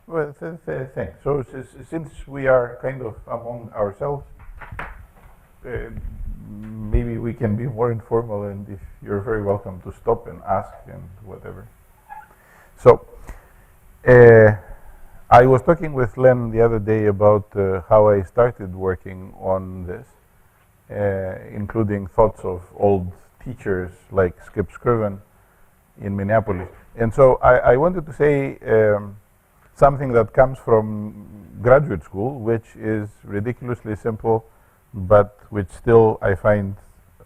Well, thanks. So since we are kind of among ourselves, maybe we can be more informal, and if you're very welcome to stop and ask and whatever. So, I was talking with Len the other day about how I started working on this, including thoughts of old teachers like Skip Scriven in Minneapolis. And so I wanted to say something that comes from graduate school, which is ridiculously simple, but which still I find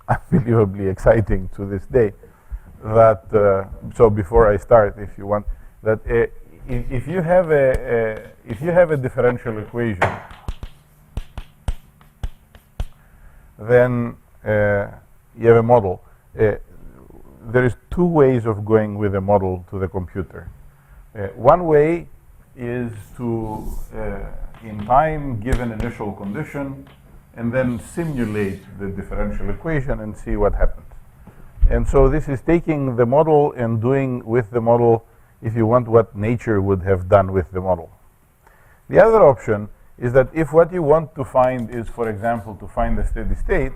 unbelievably exciting to this day. That so before I start, if you want, that if you have a differential equation, then you have a model. There is two ways of going with a model to the computer. One way is to, in time, give an initial condition and then simulate the differential equation and see what happens. And so this is taking the model and doing with the model, if you want, what nature would have done with the model. The other option is that if what you want to find is, for example, to find the steady state,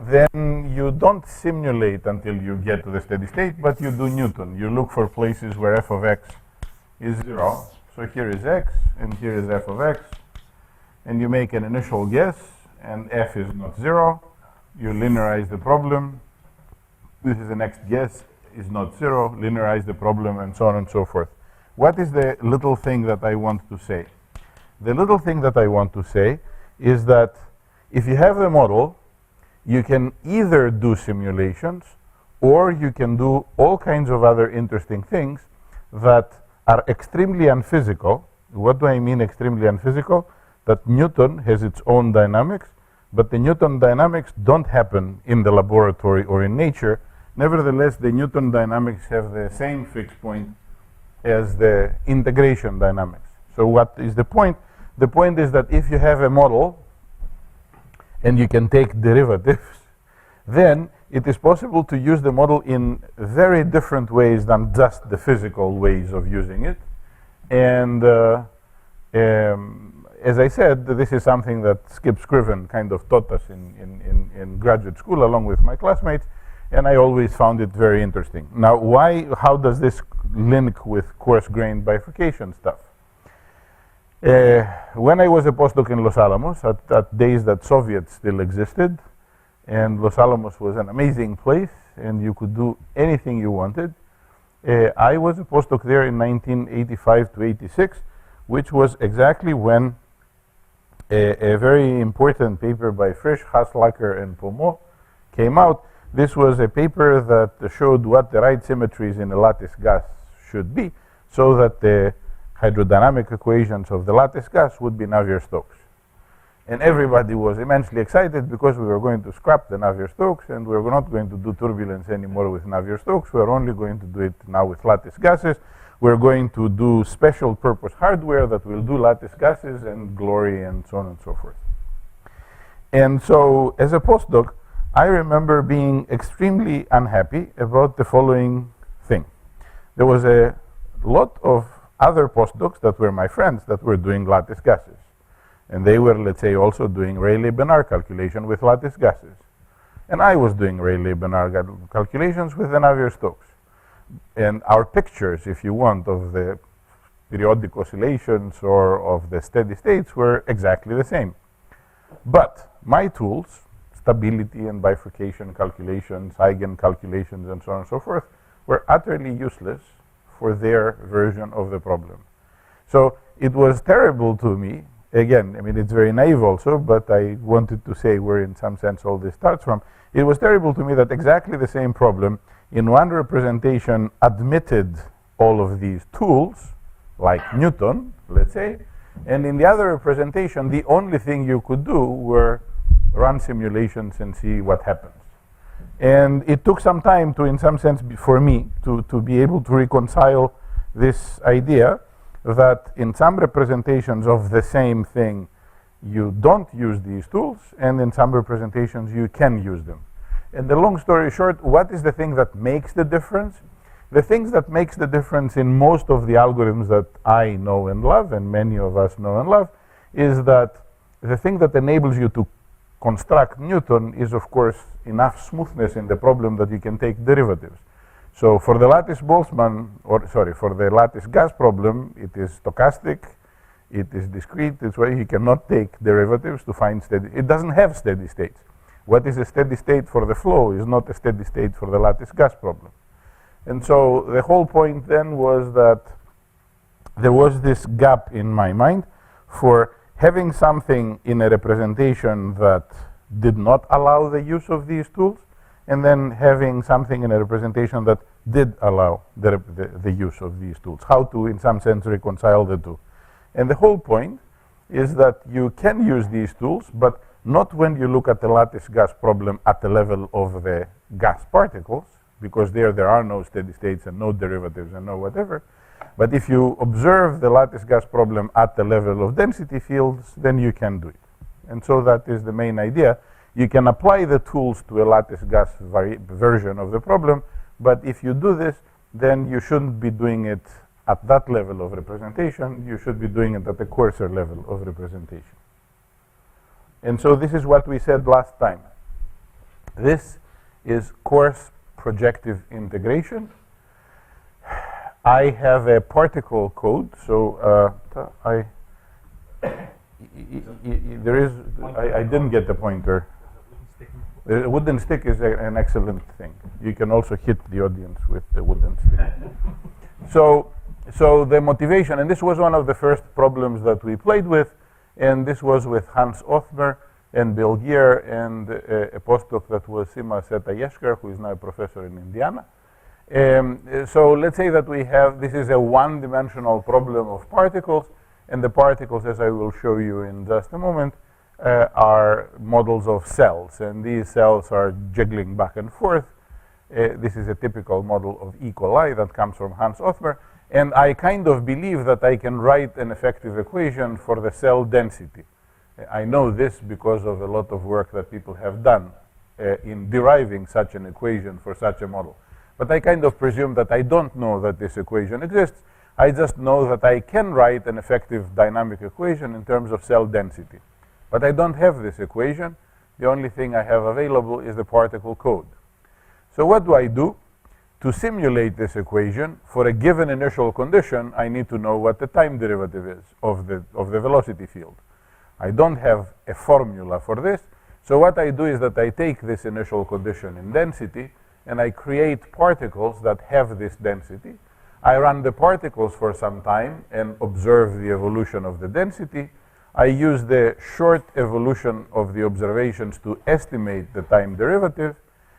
then you don't simulate until you get to the steady state, but you do Newton. You look for places where f of x is 0. So here is x, and here is f of x, and you make an initial guess, and f is not 0. You linearize the problem. This is the next guess, is not 0. Linearize the problem, and so on and so forth. What is the little thing that I want to say? The little thing that I want to say is that if you have the model, you can either do simulations or you can do all kinds of other interesting things that are extremely unphysical. What do I mean extremely unphysical? That Newton has its own dynamics, but the Newton dynamics don't happen in the laboratory or in nature. Nevertheless, the Newton dynamics have the same fixed point as the integration dynamics. So what is the point? The point is that if you have a model and you can take derivatives, then it is possible to use the model in very different ways than just the physical ways of using it. And as I said, this is something that Skip Scriven kind of taught us in graduate school along with my classmates, and I always found it very interesting. Now, how does this link with coarse-grained bifurcation stuff? When I was a postdoc in Los Alamos, at days that Soviets still existed, and Los Alamos was an amazing place, and you could do anything you wanted, I was a postdoc there in 1985 to 86, which was exactly when a very important paper by Frisch, Haslacher, and Pomot came out. This was a paper that showed what the right symmetries in a lattice gas should be, so that the hydrodynamic equations of the lattice gas would be Navier-Stokes. And everybody was immensely excited because we were going to scrap the Navier-Stokes and we were not going to do turbulence anymore with Navier-Stokes. We are only going to do it now with lattice gases. We're going to do special purpose hardware that will do lattice gases and glory and so on and so forth. And so as a postdoc, I remember being extremely unhappy about the following thing. There was a lot of other postdocs that were my friends that were doing lattice gases. And they were, let's say, also doing Rayleigh-Benard calculation with lattice gases. And I was doing Rayleigh-Benard calculations with the Navier-Stokes. And our pictures, if you want, of the periodic oscillations or of the steady states were exactly the same. But my tools, stability and bifurcation calculations, eigen calculations, and so on and so forth, were utterly useless for their version of the problem. So it was terrible to me. Again, I mean, it's very naive also, but I wanted to say where in some sense all this starts from. It was terrible to me that exactly the same problem in one representation admitted all of these tools, like Newton, let's say, and in the other representation, the only thing you could do were run simulations and see what happens. And it took some time to, in some sense, for me, to be able to reconcile this idea that in some representations of the same thing, you don't use these tools, and in some representations, you can use them. And the long story short, what is the thing that makes the difference? the things that makes the difference in most of the algorithms that I know and love, and many of us know and love, is that the thing that enables you to construct Newton is, of course, enough smoothness in the problem that you can take derivatives. So for the lattice-Boltzmann, for the lattice gas problem, it is stochastic, it is discrete, it's where you cannot take derivatives to find steady. It doesn't have steady states. What is a steady state for the flow is not a steady state for the lattice gas problem. And so the whole point then was that there was this gap in my mind for having something in a representation that did not allow the use of these tools, and then having something in a representation that did allow the use of these tools. How to, in some sense, reconcile the two. And the whole point is that you can use these tools, but not when you look at the lattice gas problem at the level of the gas particles, because there are no steady states and no derivatives and no whatever. But if you observe the lattice gas problem at the level of density fields, then you can do it. And so that is the main idea. You can apply the tools to a lattice gas version of the problem, but if you do this, then you shouldn't be doing it at that level of representation. You should be doing it at the coarser level of representation. And so this is what we said last time. This is coarse projective integration. I have a particle code, so I didn't get the pointer. The wooden stick is an excellent thing. You can also hit the audience with the wooden stick. So the motivation, and this was one of the first problems that we played with, and this was with Hans Othmer and Bill Gear and a postdoc that was Sima Seta-Yesker, who is now a professor in Indiana. So let's say that this is a one-dimensional problem of particles, and the particles, as I will show you in just a moment, are models of cells, and these cells are jiggling back and forth. This is a typical model of E. coli that comes from Hans Othmer, and I kind of believe that I can write an effective equation for the cell density. I know this because of a lot of work that people have done in deriving such an equation for such a model. But I kind of presume that I don't know that this equation exists. I just know that I can write an effective dynamic equation in terms of cell density. But I don't have this equation. The only thing I have available is the particle code. So what do I do? To simulate this equation, for a given initial condition, I need to know what the time derivative is of the velocity field. I don't have a formula for this. So what I do is that I take this initial condition in density, and I create particles that have this density. I run the particles for some time and observe the evolution of the density. I use the short evolution of the observations to estimate the time derivative.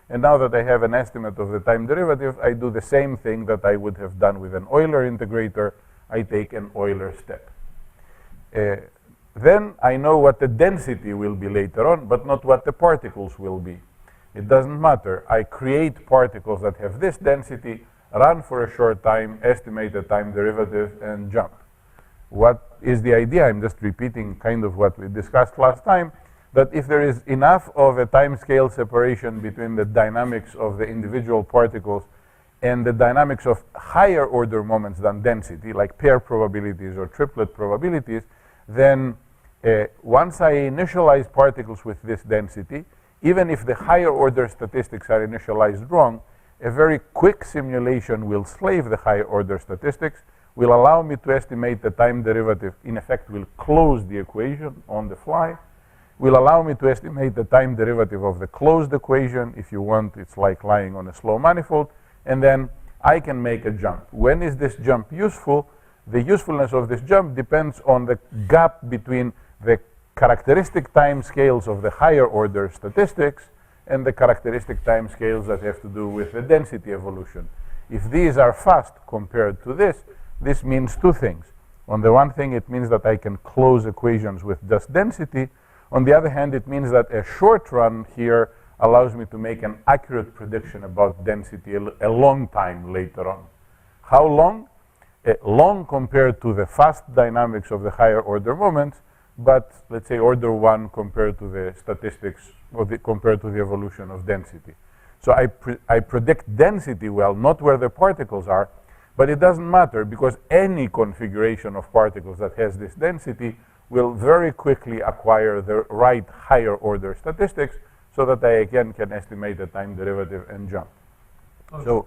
And now that I have an estimate of the time derivative, I do the same thing that I would have done with an Euler integrator. I take an Euler step. Then I know what the density will be later on, but not what the particles will be. It doesn't matter. I create particles that have this density, run for a short time, estimate the time derivative, and jump. What is the idea? I'm just repeating kind of what we discussed last time, that if there is enough of a time scale separation between the dynamics of the individual particles and the dynamics of higher order moments than density, like pair probabilities or triplet probabilities, then once I initialize particles with this density, even if the higher order statistics are initialized wrong, a very quick simulation will slave the higher order statistics, will allow me to estimate the time derivative, in effect will close the equation on the fly, will allow me to estimate the time derivative of the closed equation. If you want, it's like lying on a slow manifold, and then I can make a jump. When is this jump useful? The usefulness of this jump depends on the gap between the characteristic time scales of the higher order statistics and the characteristic time scales that have to do with the density evolution. If these are fast compared to this means two things. On the one thing, it means that I can close equations with just density. On the other hand, it means that a short run here allows me to make an accurate prediction about density a long time later on. How long? Long compared to the fast dynamics of the higher order moments, but let's say order 1 compared to the statistics, or compared to the evolution of density. So I predict density well, not where the particles are, but it doesn't matter because any configuration of particles that has this density will very quickly acquire the right higher order statistics so that I again can estimate the time derivative and jump. Okay.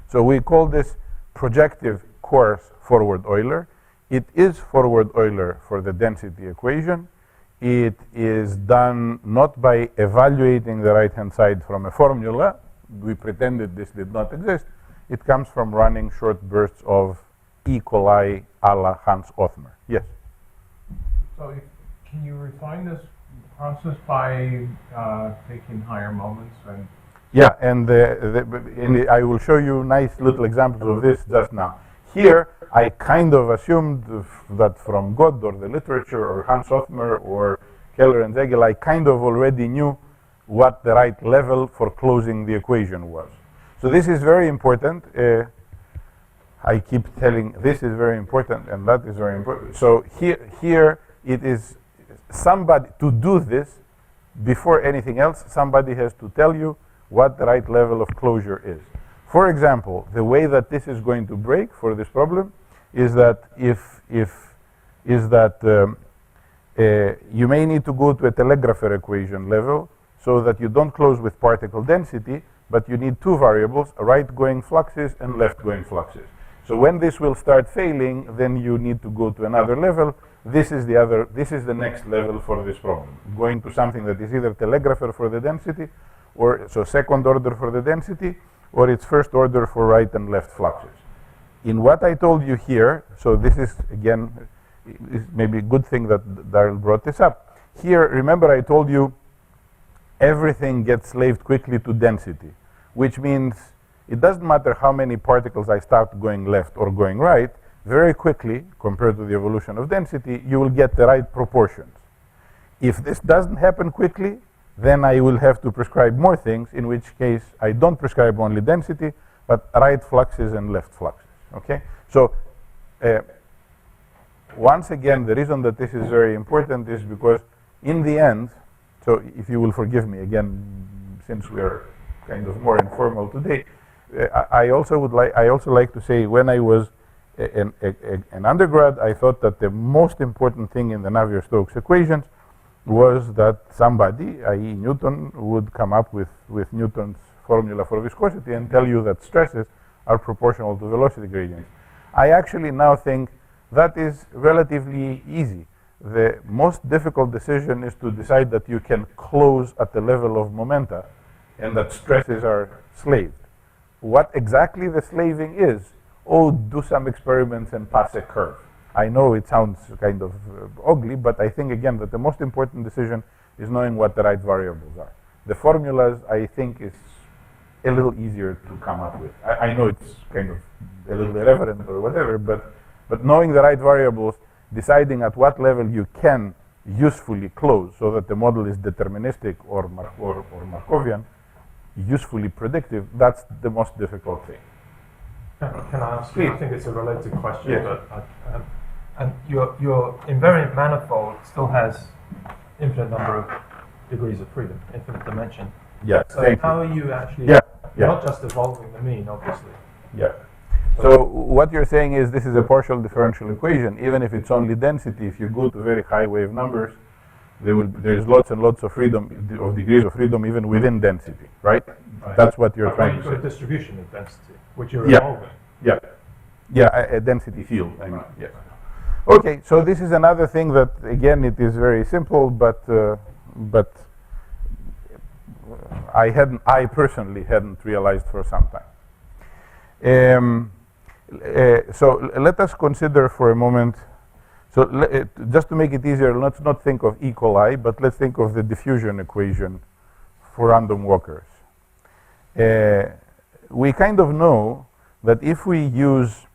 So we call this projective coarse forward Euler. It is forward Euler for the density equation. It is done not by evaluating the right-hand side from a formula. We pretended this did not exist. It comes from running short bursts of E. coli a la Hans Othmer. Yes? So can you refine this process by taking higher moments? And yeah, and I will show you nice little examples of this just now. Here, I kind of assumed that from God or the literature or Hans Othmer or Keller and Zegel, I kind of already knew what the right level for closing the equation was. So this is very important. I keep telling this is very important and that is very important. So here it is somebody, to do this, before anything else, somebody has to tell you what the right level of closure is. For example, the way that this is going to break for this problem is that you may need to go to a telegrapher equation level so that you don't close with particle density, but you need two variables, right-going fluxes and left-going fluxes. So when this will start failing, then you need to go to another level. This is the next level for this problem. Going to something that is either telegrapher for the density, or so second order for the density, or it's first order for right and left fluxes. In what I told you here, so this is again, is maybe a good thing that Daryl brought this up. Here, remember I told you everything gets slaved quickly to density, which means it doesn't matter how many particles I start going left or going right, very quickly, compared to the evolution of density, you will get the right proportions. If this doesn't happen quickly, then I will have to prescribe more things, in which case I don't prescribe only density, but right fluxes and left fluxes, okay? So, once again, the reason that this is very important is because in the end, so if you will forgive me again, since we are kind of more informal today, I also like to say when I was an undergrad, I thought that the most important thing in the Navier-Stokes equations was that somebody, i.e. Newton, would come up with Newton's formula for viscosity and tell you that stresses are proportional to velocity gradients. I actually now think that is relatively easy. The most difficult decision is to decide that you can close at the level of momenta and that stresses are slaved. What exactly the slaving is, do some experiments and pass a curve. I know it sounds kind of ugly, but I think, again, that the most important decision is knowing what the right variables are. The formulas, I think, is a little easier to come up with. I know it's kind of a little irreverent or whatever, but knowing the right variables, deciding at what level you can usefully close so that the model is deterministic or Markovian, usefully predictive, that's the most difficult thing. Can I ask you? I think it's a related question, yes. But and your invariant manifold still has infinite number of degrees of freedom, infinite dimension. Yeah. So how are you actually not just evolving the mean, obviously? Yeah. So what you're saying is this is a partial differential equation. Even if it's only density, if you go to very high wave numbers, there's lots and lots of freedom, of degrees of freedom even within density, right? That's what you're trying to say. A distribution of density, which you're evolving. A density field, I mean, yes. Okay, so this is another thing that, again, it is very simple, but I personally hadn't realized for some time. So let us consider for a moment, so just to make it easier, let's not think of E. coli, but let's think of the diffusion equation for random walkers. We kind of know that if we use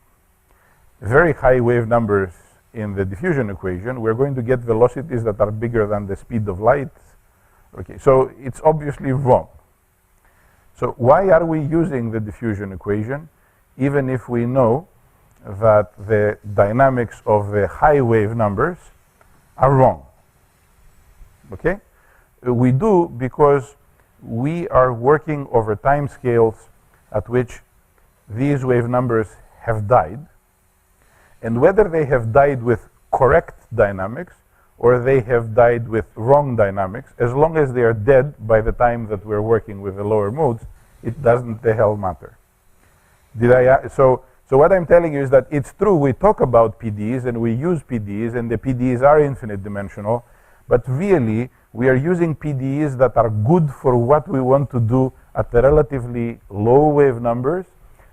very high wave numbers in the diffusion equation, we're going to get velocities that are bigger than the speed of light. Okay, so it's obviously wrong. So why are we using the diffusion equation, even if we know that the dynamics of the high wave numbers are wrong? Okay? We do because we are working over time scales at which these wave numbers have died, and whether they have died with correct dynamics or they have died with wrong dynamics, as long as they are dead by the time that we're working with the lower modes, it doesn't the hell matter. So what I'm telling you is that it's true, we talk about PDEs and we use PDEs, and the PDEs are infinite dimensional, but really we are using PDEs that are good for what we want to do at the relatively low wave numbers.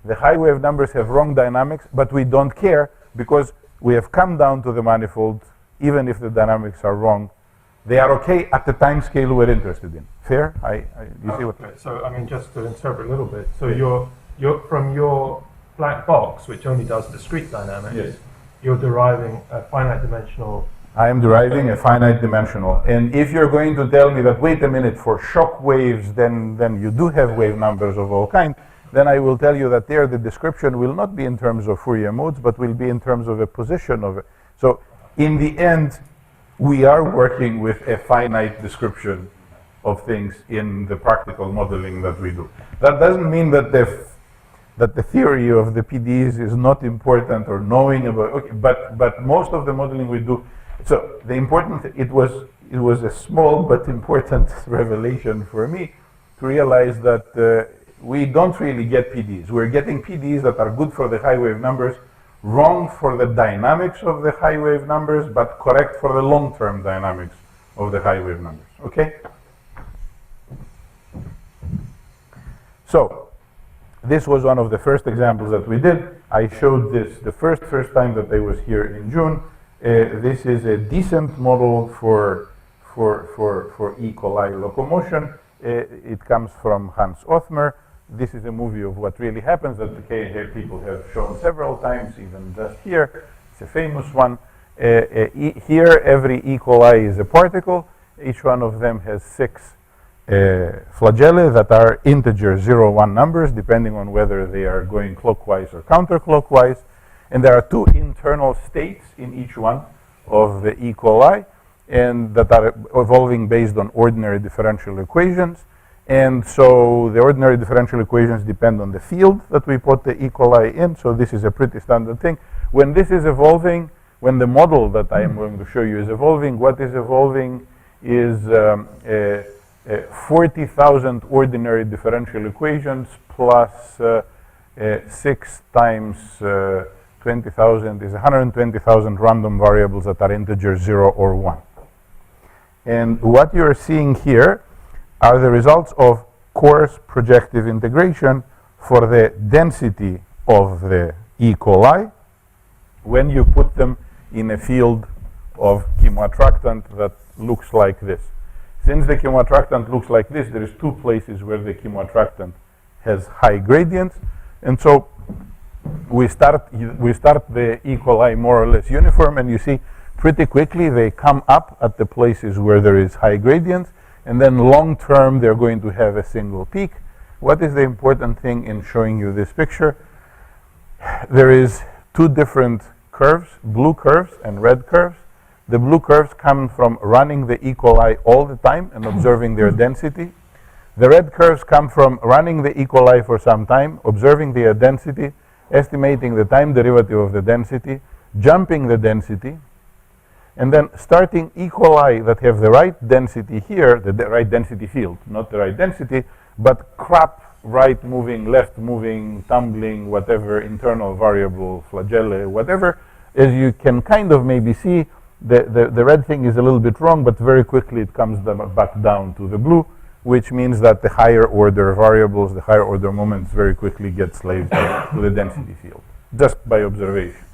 The high wave numbers have wrong dynamics, but we don't care because we have come down to the manifold, even if the dynamics are wrong. They are okay at the time scale we're interested in. Fair? You see what? Okay. So I mean, just to interpret a little bit. So you're from your black box, which only does discrete dynamics. Yes. You're deriving a finite dimensional. I am deriving a finite dimensional. And if you're going to tell me that, wait a minute, for shock waves, then you do have wave numbers of all kinds, then I will tell you that there the description will not be in terms of Fourier modes, but will be in terms of a position of it. So in the end, we are working with a finite description of things in the practical modeling that we do. That doesn't mean that the theory of the PDEs is not important or knowing about, okay, but most of the modeling we do. So the important, it was a small but important revelation for me to realize that we don't really get PDEs. We're getting PDEs that are good for the high wave numbers, wrong for the dynamics of the high wave numbers, but correct for the long-term dynamics of the high wave numbers, okay? So, this was one of the first examples that we did. I showed this the first time that I was here in June. This is a decent model for E. coli locomotion. It comes from Hans Othmer. This is a movie of what really happens that the people have shown several times, even just here. It's a famous one. Here, every E. coli is a particle. Each one of them has 6 flagellae that are integer 0, 1 numbers, depending on whether they are going clockwise or counterclockwise. And there are 2 internal states in each one of the E. coli, and that are evolving based on ordinary differential equations. And so the ordinary differential equations depend on the field that we put the E. coli in. So this is a pretty standard thing. When this is evolving, when the model that I am going to show you is evolving, what is evolving is 40,000 ordinary differential equations plus 6 times 20,000 is 120,000 random variables that are integer 0 or 1. And what you're seeing here are the results of coarse projective integration for the density of the E. coli when you put them in a field of chemoattractant that looks like this. Since the chemoattractant looks like this, there is 2 places where the chemoattractant has high gradients, and so we start the E. coli more or less uniform, and you see pretty quickly they come up at the places where there is high gradients, and then long term they're going to have a single peak. What is the important thing in showing you this picture? There is 2 different curves, blue curves and red curves. The blue curves come from running the E. coli all the time and observing their density. The red curves come from running the E. coli for some time, observing their density, estimating the time derivative of the density, jumping the density, and then starting E. coli that have the right density here, the right density field, not the right density, but crap, right moving, left moving, tumbling, whatever, internal variable, flagellae, whatever. As you can kind of maybe see, the red thing is a little bit wrong, but very quickly it comes back down to the blue, which means that the higher order variables, the higher order moments very quickly get slaved to the density field, just by observation.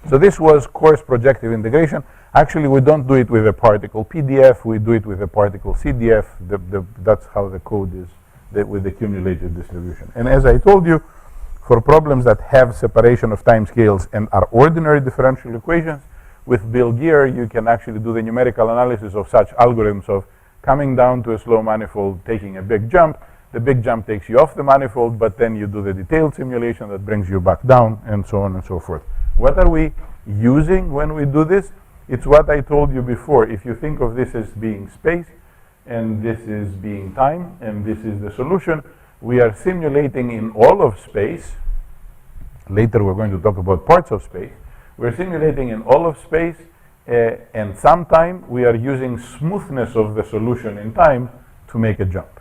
So this was coarse projective integration. Actually, we don't do it with a particle PDF, we do it with a particle CDF. That's how the code is with the cumulated distribution. And as I told you, for problems that have separation of time scales and are ordinary differential equations, with Bill Gear, you can actually do the numerical analysis of such algorithms of coming down to a slow manifold, taking a big jump. The big jump takes you off the manifold, but then you do the detailed simulation that brings you back down, and so on and so forth. What are we using when we do this? It's what I told you before. If you think of this as being space, and this is being time, and this is the solution. We are simulating in all of space. Later we're going to talk about parts of space. We're simulating in all of space, and sometime we are using smoothness of the solution in time to make a jump.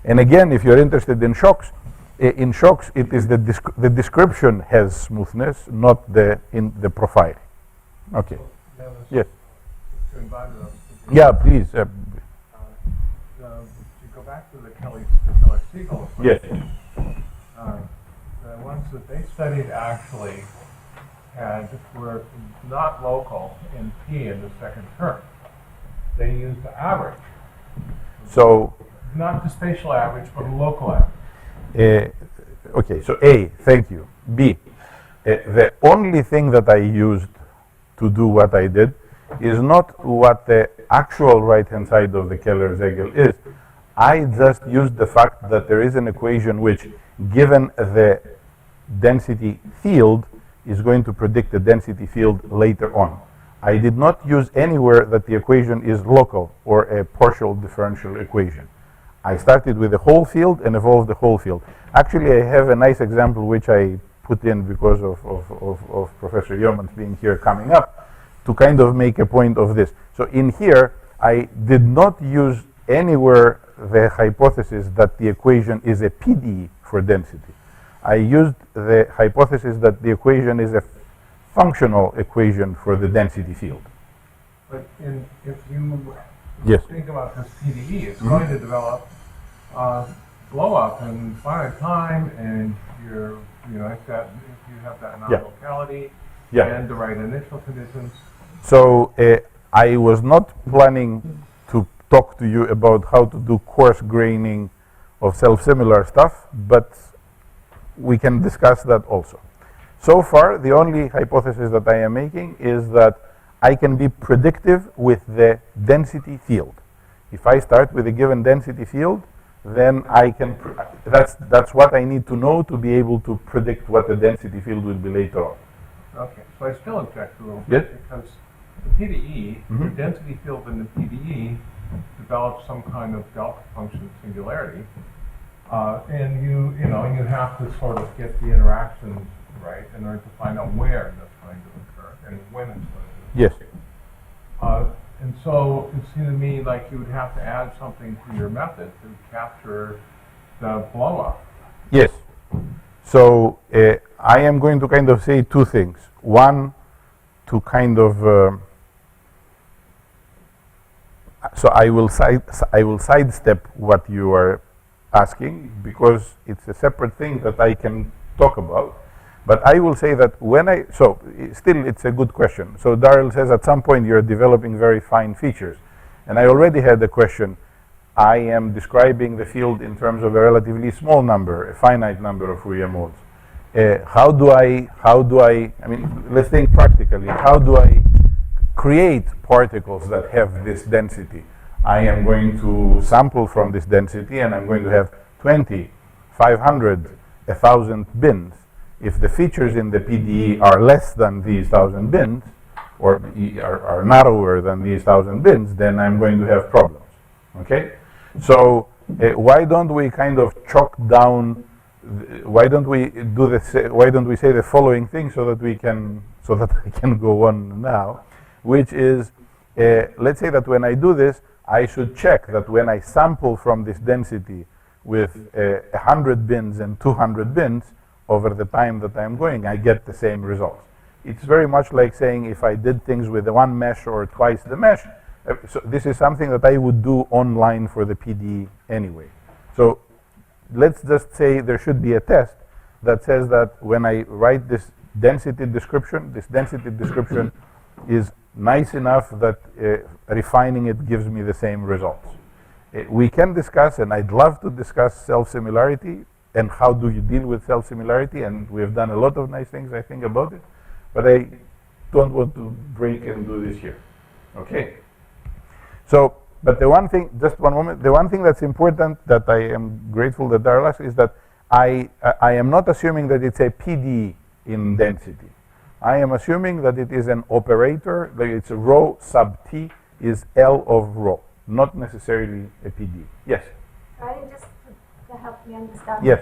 And again, if you're interested in shocks, it is the description has smoothness, not the profile. Okay. Yes. Yeah, please. To go back to the Keller-Siegel equation, Yes. The ones that they studied actually were not local in P in the second term. They used the average. So, not the spatial average, but a local average. okay, so A, thank you. B, the only thing that I used to do what I did is not what the actual right-hand side of the Keller-Siegel is. I just used the fact that there is an equation which, given the density field, is going to predict the density field later on. I did not use anywhere that the equation is local or a partial differential equation. I started with the whole field and evolved the whole field. Actually, I have a nice example which I put in because of Professor Yeomans being here coming up to kind of make a point of this. So in here, I did not use anywhere the hypothesis that the equation is a PDE for density. I used the hypothesis that the equation is a functional equation for the density field. But if you Yes. think about this PDE, it's going to develop blow up in finite time, and if you have that non-locality and the right initial conditions. So I was not planning to talk to you about how to do coarse graining of self-similar stuff, but we can discuss that also. So far, the only hypothesis that I am making is that I can be predictive with the density field. If I start with a given density field, then I can, that's what I need to know to be able to predict what the density field will be later on. Okay, so I still object a little bit because the PDE, the density field in the PDE develops some kind of delta function singularity, and you have to sort of get the interactions right in order to find out where that's going to occur and when it's going to occur. Yes. And so it seemed to me like you would have to add something to your method to capture the blow up. Yes. So I am going to kind of say two things. One, to kind of so I will sidestep what you are asking because it's a separate thing that I can talk about. But I will say that still it's a good question. So Daryl says at some point you're developing very fine features. And I already had the question, I am describing the field in terms of a relatively small number, a finite number of Fourier modes. How do I mean, let's think practically, how do I create particles that have this density? I am going to sample from this density and I'm going to have 20, 500, 1,000 bins. If the features in the PDE are less than these 1,000 bins, or are narrower than these 1,000 bins, then I'm going to have problems. Okay? So why don't we kind of chalk down? Why don't we say the following thing so that I can go on now, which is let's say that when I do this, I should check that when I sample from this density with 100 bins and 200 bins, over the time that I'm going, I get the same results. It's very much like saying if I did things with one mesh or twice the mesh, so this is something that I would do online for the PDE anyway. So let's just say there should be a test that says that when I write this density description is nice enough that refining it gives me the same results. We can discuss, and I'd love to discuss self-similarity and how do you deal with self-similarity, and we have done a lot of nice things, I think, about it, but I don't want to break and do this here. Okay? So, but the one thing, just one moment, the one thing that's important that I am grateful that Daryl asked is that I am not assuming that it's a PD in density. I am assuming that it is an operator, that it's rho sub t is L of rho. not necessarily a PD. Yes? Only just to help me understand. Yes.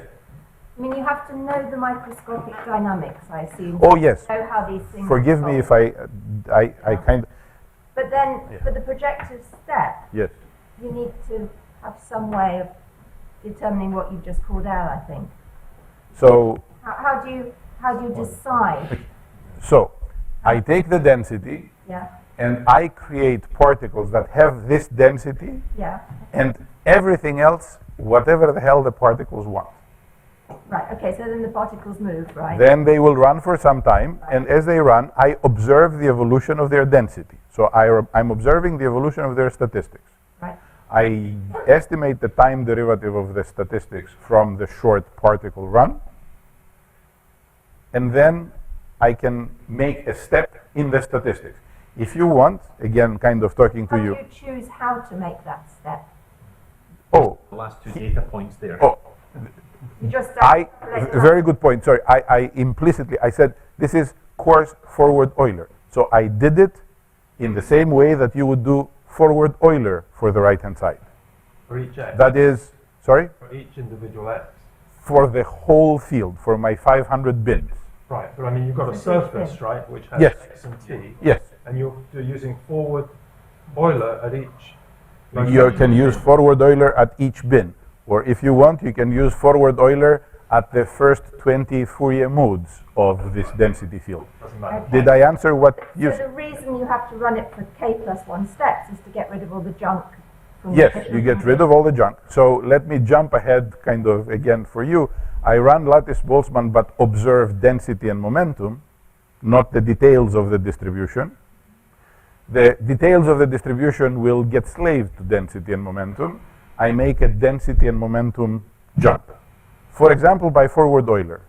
I mean, you have to know the microscopic dynamics, I assume. Oh, yes. Know how these things. Forgive me if I kind of. But then, Yeah. for the projective step, Yes. you need to have some way of determining what you've just called out, I think. So, How do you decide? so I take the density Yeah, and I create particles that have this density yeah. and everything else, whatever the hell the particles want. Right, okay, so then the particles move, right? Then they will run for some time, and as they run, I observe the evolution of their density. So I'm observing the evolution of their statistics. Right. I estimate the time derivative of the statistics from the short particle run, and then I can make a step in the statistics. If you want, again, kind of talking to How do you. you choose how to make that step? Oh, The last two data points there. oh, You just very good point. Sorry, I implicitly, I said this is coarse forward Euler. So I did it in the same way that you would do forward Euler for the right-hand side. For each x. That is, sorry, For each individual x. for the whole field, for my 500 bins. Right, but I mean, you've got a surface, right, which has Yes. x and t, Yes, and you're using forward Euler at each. you can use forward Euler at each bin. Or if you want, you can use forward Euler at the first 20 Fourier modes of this density field. Doesn't matter. Okay. Did I answer what you So the reason you have to run it for k+1 steps is to get rid of all the junk. From Yes, the you get rid of all the junk. So let me jump ahead kind of again for you. I run Lattice-Boltzmann but observe density and momentum, not the details of the distribution. The details of the distribution will get slaved to density and momentum. I make a density and momentum jump. For example, by forward Euler.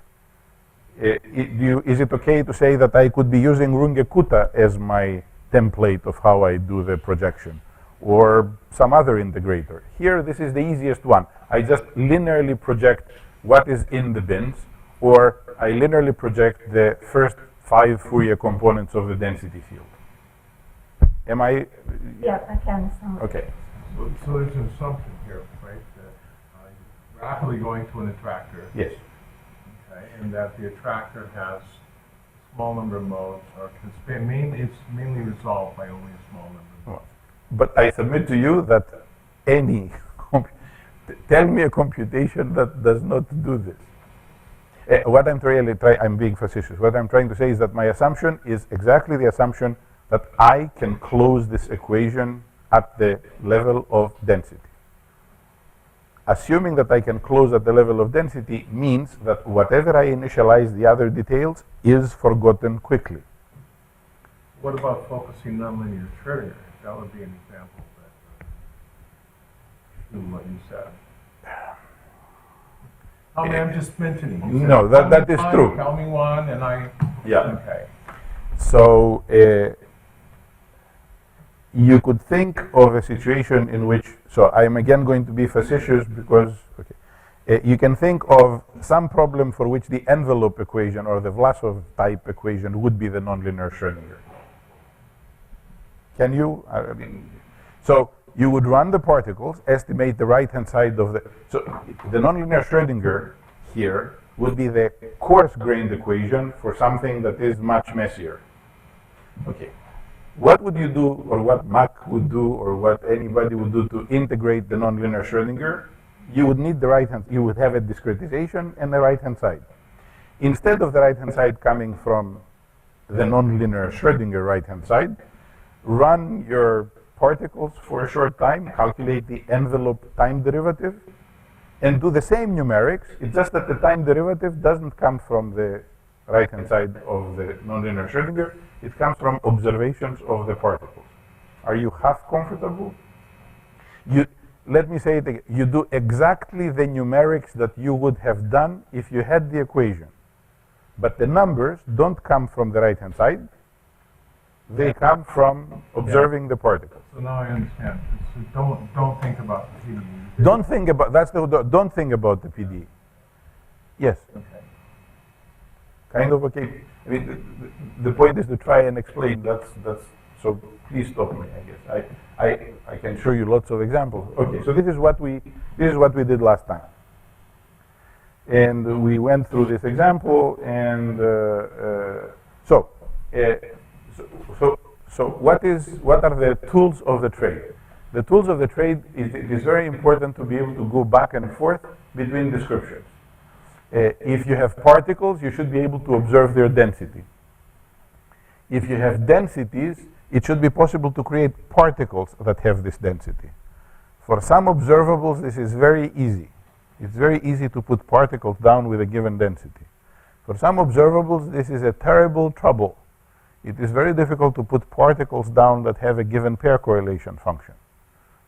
Is it okay to say that I could be using Runge-Kutta as my template of how I do the projection? Or some other integrator? Here, this is the easiest one. I just linearly project what is in the bins, or I linearly project the first 5 Fourier components of the density field. Am I? Yeah, I can. Okay. So there's an assumption here, right, that you're rapidly going to an attractor, Yes. okay, and that the attractor has a small number of modes, or it's mainly resolved by only a small number of modes. But I submit to you that any tell me a computation that does not do this. What I'm I'm being facetious. What I'm trying to say is that my assumption is exactly the assumption that I can close this equation at the level of density. Assuming that I can close at the level of density means that whatever I initialize the other details is forgotten quickly. What about focusing nonlinear Schrödinger? That would be an example that do what you said. I mean, I'm just mentioning. You said, No, that is fine, true. Tell me one, and I. Yeah. Okay. So you could think of a situation in which, so I'm again going to be facetious because, okay, you can think of some problem for which the envelope equation or the Vlasov type equation would be the nonlinear Schrödinger. Can you? I mean, so you would run the particles, estimate the right-hand side of the, so the nonlinear Schrödinger here would be the coarse-grained equation for something that is much messier. Okay. What would you do, or what Mach would do, or what anybody would do to integrate the nonlinear Schrödinger? You would need the right-hand, you would have a discretization and the right-hand side. Instead of the right-hand side coming from the nonlinear Schrödinger right-hand side, run your particles for a short time, calculate the envelope time derivative, and do the same numerics. It's just that the time derivative doesn't come from the right-hand side of the nonlinear Schrödinger. It comes from observations of the particles. Are you half comfortable? Let me say it again. You do exactly the numerics that you would have done if you had the equation. But the numbers don't come from the right-hand side. They come from observing the particles. So now I understand. So don't think about the PDE. Don't think about don't think about the PD. Yes. Okay. Kind of okay. I mean, the point is to try and explain. That's so please stop me, I guess. I can show you lots of examples. Okay, so this is what we did last time. And we went through this example, and so what are the tools of the trade? The tools of the trade, it is very important to be able to go back and forth between descriptions. If you have particles, you should be able to observe their density. If you have densities, it should be possible to create particles that have this density. For some observables, this is very easy. It's very easy to put particles down with a given density. For some observables, this is a terrible trouble. It is very difficult to put particles down that have a given pair correlation function.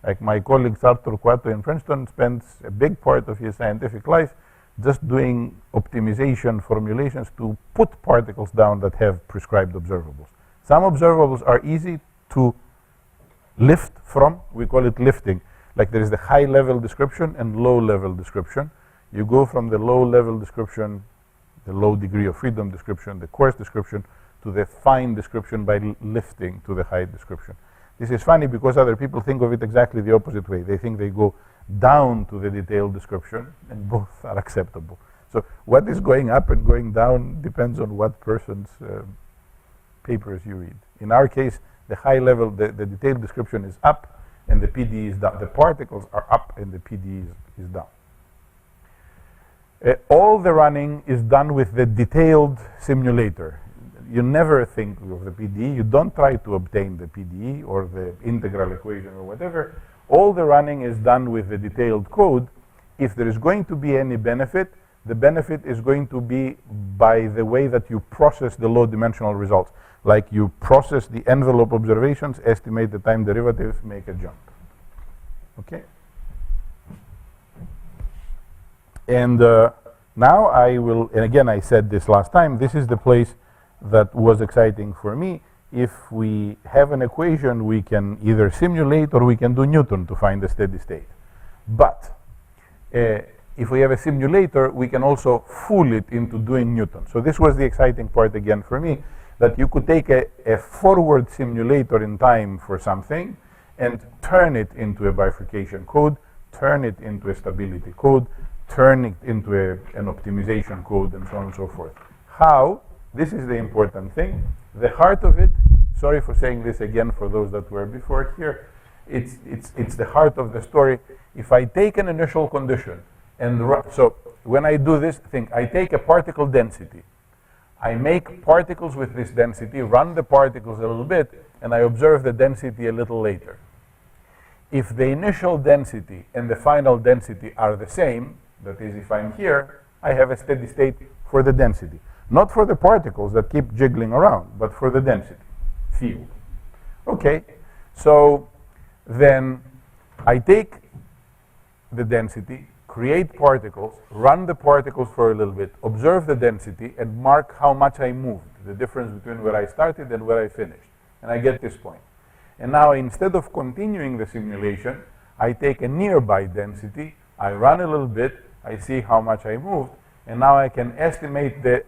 Like my colleague Arthur Cuato in Princeton spends a big part of his scientific life just doing optimization formulations to put particles down that have prescribed observables. Some observables are easy to lift from. We call it lifting. Like there is the high level description and low level description. You go from the low level description, the low degree of freedom description, the coarse description, to the fine description by lifting to the high description. This is funny because other people think of it exactly the opposite way. They think they go down to the detailed description, and both are acceptable. So what is going up and going down depends on what person's papers you read. In our case, the high level, the detailed description is up, and the PD is down. The particles are up, and the PD is down. All the running is done with the detailed simulator. You never think of the PDE. You don't try to obtain the PDE or the integral equation or whatever. All the running is done with the detailed code. If there is going to be any benefit, the benefit is going to be by the way that you process the low-dimensional results. Like you process the envelope observations, estimate the time derivative, make a jump. Okay? And now I will, and again I said this last time, this is the place that was exciting for me. If we have an equation, we can either simulate or we can do Newton to find the steady state. But if we have a simulator, we can also fool it into doing Newton. So this was the exciting part again for me, that you could take a forward simulator in time for something and turn it into a bifurcation code, turn it into a stability code, turn it into an optimization code, and so on and so forth. How? This is the important thing. The heart of it, sorry for saying this again for those that were before here, it's the heart of the story. If I take an initial condition, and so when I do this thing, I take a particle density. I make particles with this density, run the particles a little bit, and I observe the density a little later. If the initial density and the final density are the same, that is, if I'm here, I have a steady state for the density. Not for the particles that keep jiggling around, but for the density field. Okay, so then I take the density, create particles, run the particles for a little bit, observe the density, and mark how much I moved, the difference between where I started and where I finished. And I get this point. And now instead of continuing the simulation, I take a nearby density, I run a little bit, I see how much I moved, and now I can estimate the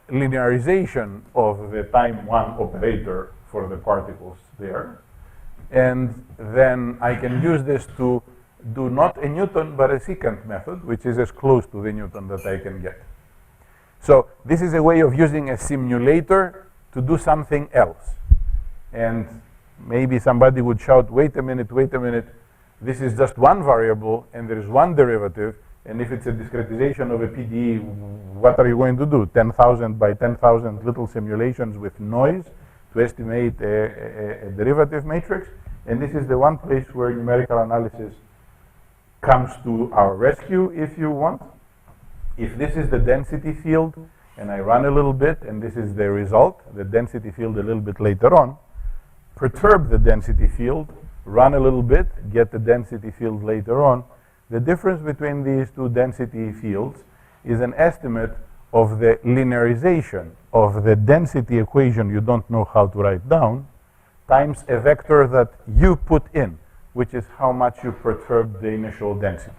linearization of the time one operator for the particles there. And then I can use this to do not a Newton but a secant method, which is as close to the Newton that I can get. So this is a way of using a simulator to do something else. And maybe somebody would shout, wait a minute, this is just one variable and there is one derivative, and if it's a discretization of a PDE, what are you going to do? 10,000 by 10,000 little simulations with noise to estimate a derivative matrix? And this is the one place where numerical analysis comes to our rescue, if you want. If this is the density field, and I run a little bit, and this is the result, the density field a little bit later on, perturb the density field, run a little bit, get the density field later on. The difference between these two density fields is an estimate of the linearization of the density equation you don't know how to write down, times a vector that you put in, which is how much you perturb the initial density.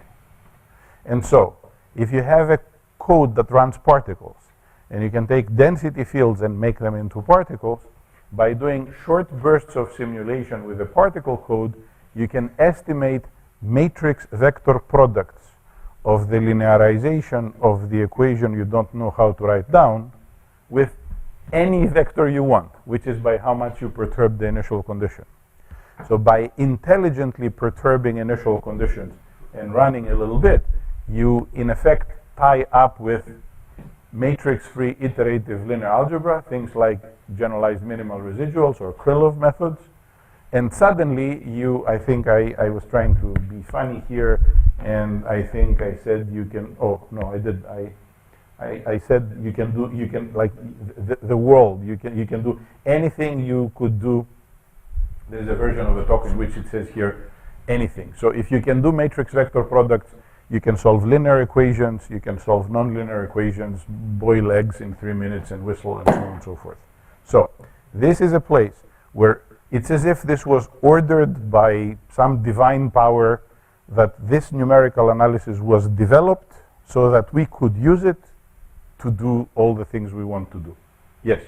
And so, if you have a code that runs particles, and you can take density fields and make them into particles, By doing short bursts of simulation with the particle code, you can estimate matrix vector products of the linearization of the equation you don't know how to write down with any vector you want, which is by how much you perturb the initial condition. So by intelligently perturbing initial conditions and running a little bit, you in effect tie up with matrix-free iterative linear algebra, things like generalized minimal residuals or Krylov methods. And suddenly I think I was trying to be funny here, and I think I said you can, oh no, I did, I said you can like the world, you can do anything you could do. There's a version of the talk in which it says here, anything. So if you can do matrix vector products, you can solve linear equations, you can solve nonlinear equations, boil eggs in 3 minutes and whistle and so on and so forth. So this is a place where it's as if this was ordered by some divine power, that this numerical analysis was developed so that we could use it to do all the things we want to do. Yes?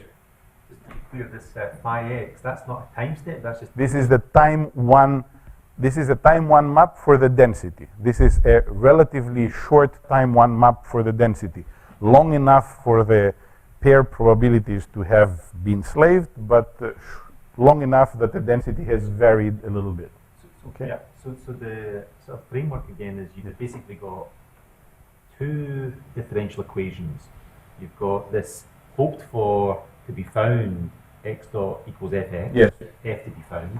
Just to be clear, this phi x, that's not a time step, that's just... This is the time one. This is a time one map for the density. This is a relatively short time one map for the density, long enough for the pair probabilities to have been slaved, but long enough that the density has varied a little bit. Okay. Yeah. So the sort of framework again is you've basically got two differential equations. You've got this hoped for to be found x dot equals fx, Yes. f to be found.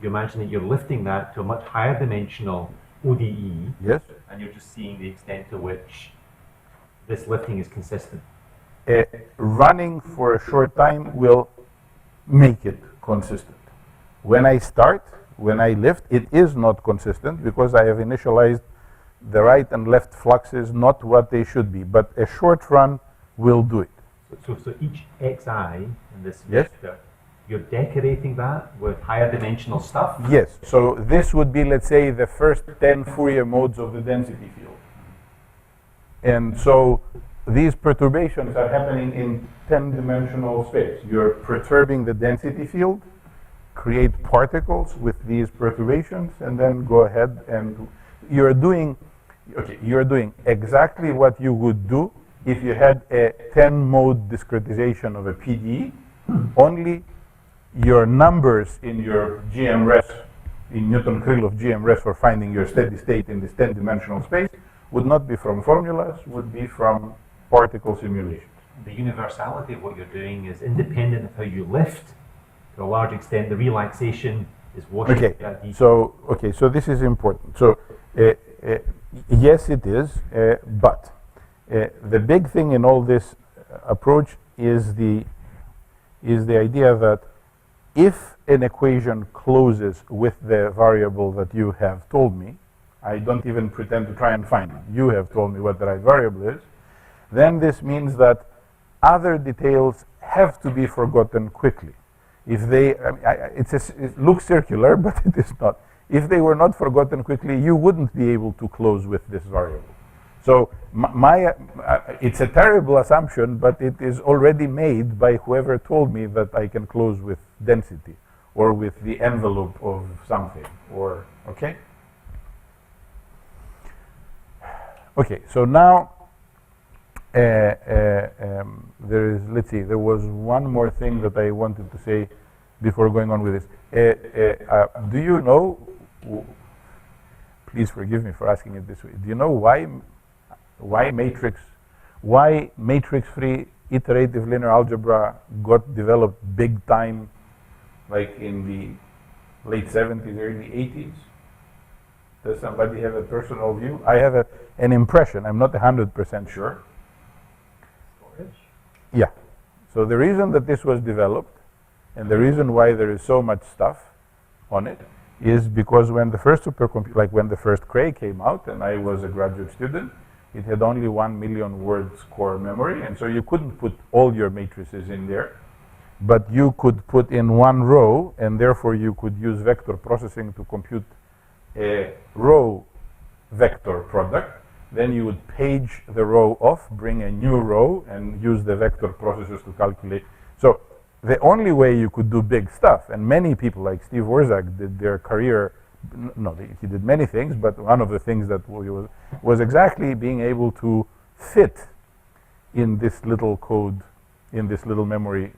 You imagine that you're lifting that to a much higher dimensional ODE, Yes. and you're just seeing the extent to which this lifting is consistent. Running for a short time will make it consistent. When I start, when I lift, it is not consistent because I have initialized the right and left fluxes not what they should be, but a short run will do it. So each xi in this Yes. vector, you're decorating that with higher dimensional stuff? Yes, so this would be, let's say, the first 10 Fourier modes of the density field. And so these perturbations are happening in 10-dimensional space. You're perturbing the density field, create particles with these perturbations, and then go ahead and you're doing exactly what you would do if you had a 10-mode discretization of a PDE, only your numbers in your GMRES, in Newton-Krylov GMRES for finding your steady state in this 10-dimensional space would not be from formulas, would be from particle simulations. The universality of what you're doing is independent of how you lift. To a large extent, the relaxation is washing that deep. So this is important. So yes, it is, but the big thing in all this approach is the idea that if an equation closes with the variable that you have told me, I don't even pretend to try and find it. You have told me what the right variable is. Then this means that other details have to be forgotten quickly. If they, it looks circular, but it is not. If they were not forgotten quickly, you wouldn't be able to close with this variable. So it's a terrible assumption, but it is already made by whoever told me that I can close with density or with the envelope of something. Or okay. Okay. So now there is. Let's see. There was one more thing that I wanted to say before going on with this. Do you know? Please forgive me for asking it this way. Do you know why matrix-free iterative linear algebra got developed big time, like in the late 70s, early 80s? Does somebody have a personal view? I have an impression. I'm not 100% sure. Storage? Yeah. So the reason that this was developed, and the reason why there is so much stuff on it, is because when the first supercomputer, like when the first Cray came out, and I was a graduate student, it had only 1 million words core memory, and so you couldn't put all your matrices in there, but you could put in one row, and therefore you could use vector processing to compute a row vector product. Then you would page the row off, bring a new row, and use the vector processors to calculate. So the only way you could do big stuff, and many people like Steve Orzak did their career, he did many things, but one of the things that was exactly being able to fit in this little code, in this little memory,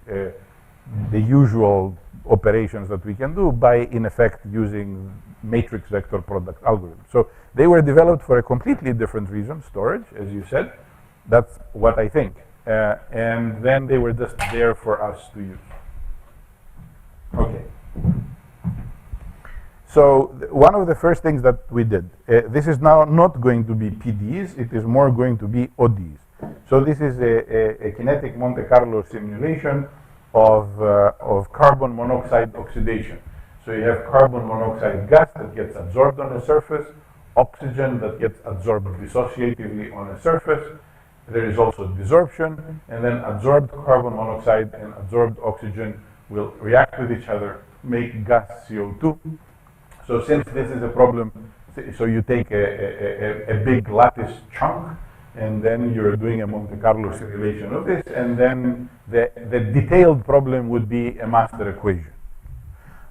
the usual operations that we can do by, in effect, using matrix vector product algorithms. So they were developed for a completely different reason, storage, as you said. That's what I think. And then they were just there for us to use. Okay. So one of the first things that we did, this is now not going to be PDs, it is more going to be ODs. So this is a kinetic Monte Carlo simulation of carbon monoxide oxidation. So you have carbon monoxide gas that gets absorbed on a surface, oxygen that gets absorbed dissociatively on a surface. There is also desorption, and then absorbed carbon monoxide and absorbed oxygen will react with each other, make gas CO2. So since this is a problem, so you take a big lattice chunk, and then you're doing a Monte Carlo simulation of this, and then the detailed problem would be a master equation.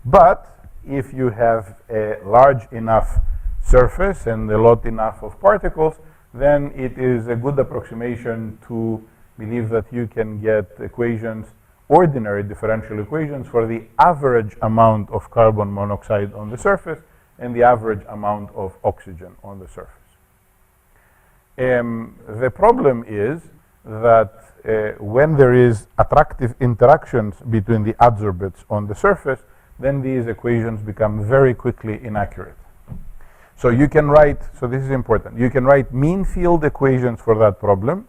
But if you have a large enough surface and a lot enough of particles, then it is a good approximation to believe that you can get equations, ordinary differential equations, for the average amount of carbon monoxide on the surface and the average amount of oxygen on the surface. The problem is that when there is attractive interactions between the adsorbents on the surface, then these equations become very quickly inaccurate. So you can write, so this is important, you can write mean field equations for that problem,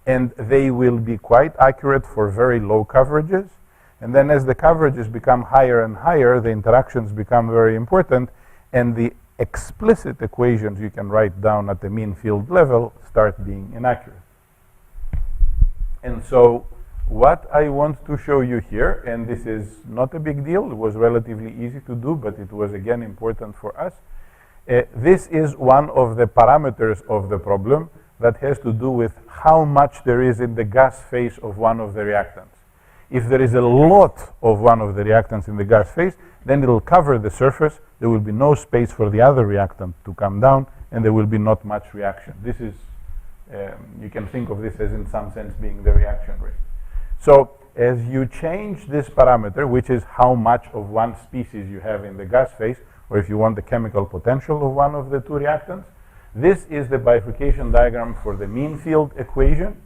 and they will be quite accurate for very low coverages. And then as the coverages become higher and higher, the interactions become very important, and the explicit equations you can write down at the mean field level start being inaccurate. And so what I want to show you here, and this is not a big deal, it was relatively easy to do, but it was again important for us. This is one of the parameters of the problem that has to do with how much there is in the gas phase of one of the reactants. If there is a lot of one of the reactants in the gas phase, then it will cover the surface, there will be no space for the other reactant to come down, and there will be not much reaction. This is, you can think of this as in some sense being the reaction rate. So as you change this parameter, which is how much of one species you have in the gas phase, or if you want the chemical potential of one of the two reactants, this is the bifurcation diagram for the mean field equation.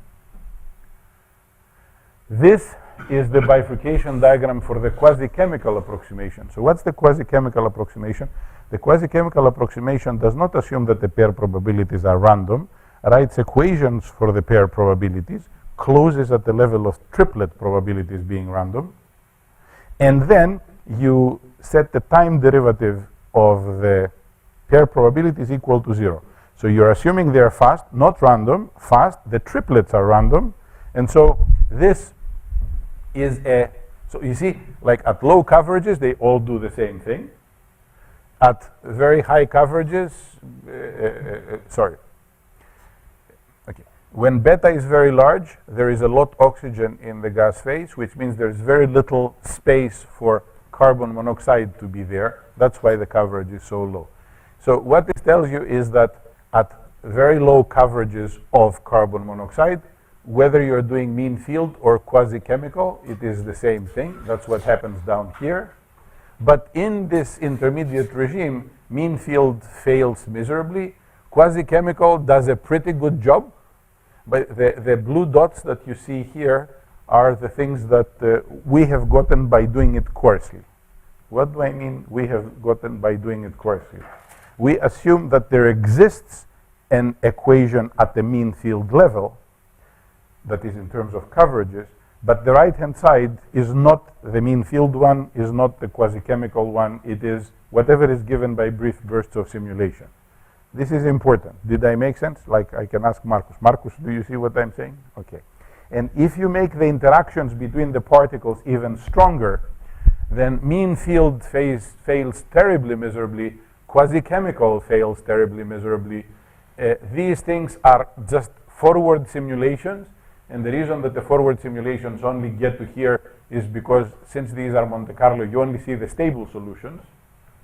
This is the bifurcation diagram for the quasi-chemical approximation. So what's the quasi-chemical approximation? The quasi-chemical approximation does not assume that the pair probabilities are random, writes equations for the pair probabilities, closes at the level of triplet probabilities being random, and then you set the time derivative of the pair probability is equal to 0. So you're assuming they're fast, not random, fast, the triplets are random, and so this is a, so you see, like at low coverages, they all do the same thing. At very high coverages, when beta is very large, there is a lot of oxygen in the gas phase, which means there's very little space for carbon monoxide to be there. That's why the coverage is so low. So what this tells you is that at very low coverages of carbon monoxide, whether you're doing mean field or quasi-chemical, it is the same thing. That's what happens down here. But in this intermediate regime, mean field fails miserably. Quasi-chemical does a pretty good job. But the blue dots that you see here are the things that we have gotten by doing it coarsely. What do I mean we have gotten by doing it coarsely? We assume that there exists an equation at the mean field level that is in terms of coverages, but the right-hand side is not the mean field one, is not the quasi-chemical one, it is whatever is given by brief bursts of simulation. This is important. Did I make sense? Like I can ask Marcus. Marcus, do you see what I'm saying? Okay. And if you make the interactions between the particles even stronger, then mean field fails terribly miserably, quasi-chemical fails terribly miserably. These things are just forward simulations, And the reason that the forward simulations only get to here is because since these are Monte Carlo, you only see the stable solutions.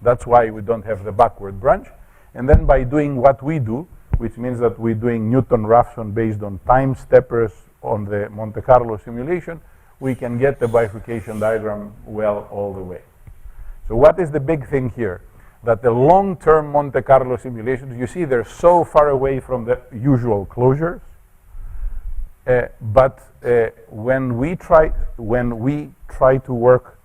That's why we don't have the backward branch. And then by doing what we do, which means that we're doing Newton-Raphson based on time steppers on the Monte Carlo simulation, we can get the bifurcation diagram well all the way. So what is the big thing here? That the long-term Monte Carlo simulations, you see they're so far away from the usual closures, but when we try to work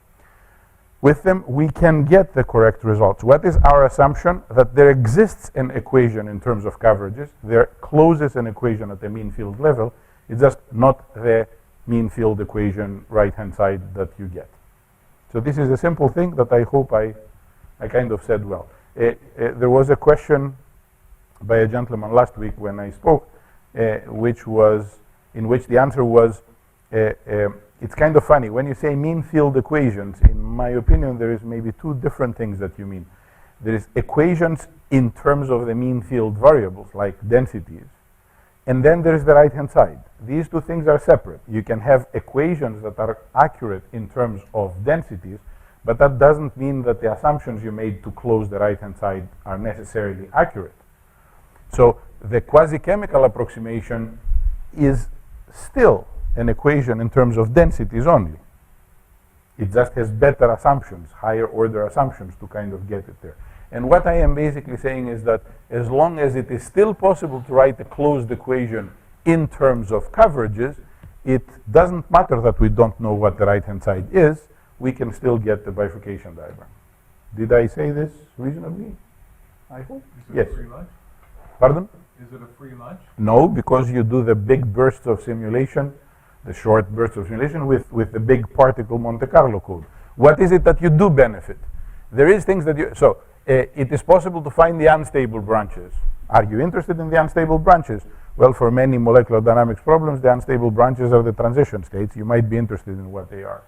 with them, we can get the correct results. What is our assumption? That there exists an equation in terms of coverages. There closes an equation at the mean field level. It's just not the mean field equation right-hand side that you get. So this is a simple thing that I hope I kind of said well. There was a question by a gentleman last week when I spoke, in which the answer was, it's kind of funny. When you say mean field equations, in my opinion, there is maybe two different things that you mean. There is equations in terms of the mean field variables, like densities, and then there is the right-hand side. These two things are separate. You can have equations that are accurate in terms of densities, but that doesn't mean that the assumptions you made to close the right-hand side are necessarily accurate. So the quasi-chemical approximation is still an equation in terms of densities only. It just has better assumptions, higher order assumptions to kind of get it there. And what I am basically saying is that as long as it is still possible to write a closed equation in terms of coverages, it doesn't matter that we don't know what the right-hand side is, we can still get the bifurcation diagram. Did I say this reasonably? I hope. Is it Yes. a free lunch? Pardon? Is it a free lunch? No, because you do the big bursts of simulation, the short bursts of simulation with the big particle Monte Carlo code. What is it that you do benefit? There is things that you, so it is possible to find the unstable branches. Are you interested in the unstable branches? Well, for many molecular dynamics problems, the unstable branches are the transition states. You might be interested in what they are.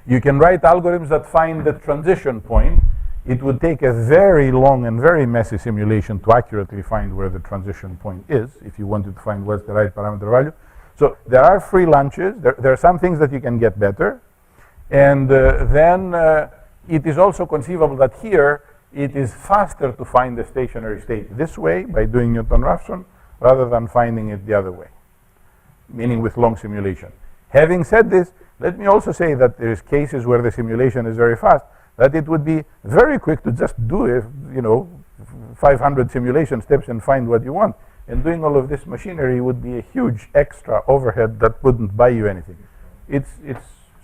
You can write algorithms that find the transition point. It would take a very long and very messy simulation to accurately find where the transition point is, if you wanted to find what's the right parameter value. So there are free lunches. There are some things that you can get better. And then it is also conceivable that here it is faster to find the stationary state this way by doing Newton-Raphson rather than finding it the other way, meaning with long simulation. Having said this, let me also say that there is cases where the simulation is very fast, that it would be very quick to just do 500 simulation steps and find what you want. And doing all of this machinery would be a huge extra overhead that wouldn't buy you anything.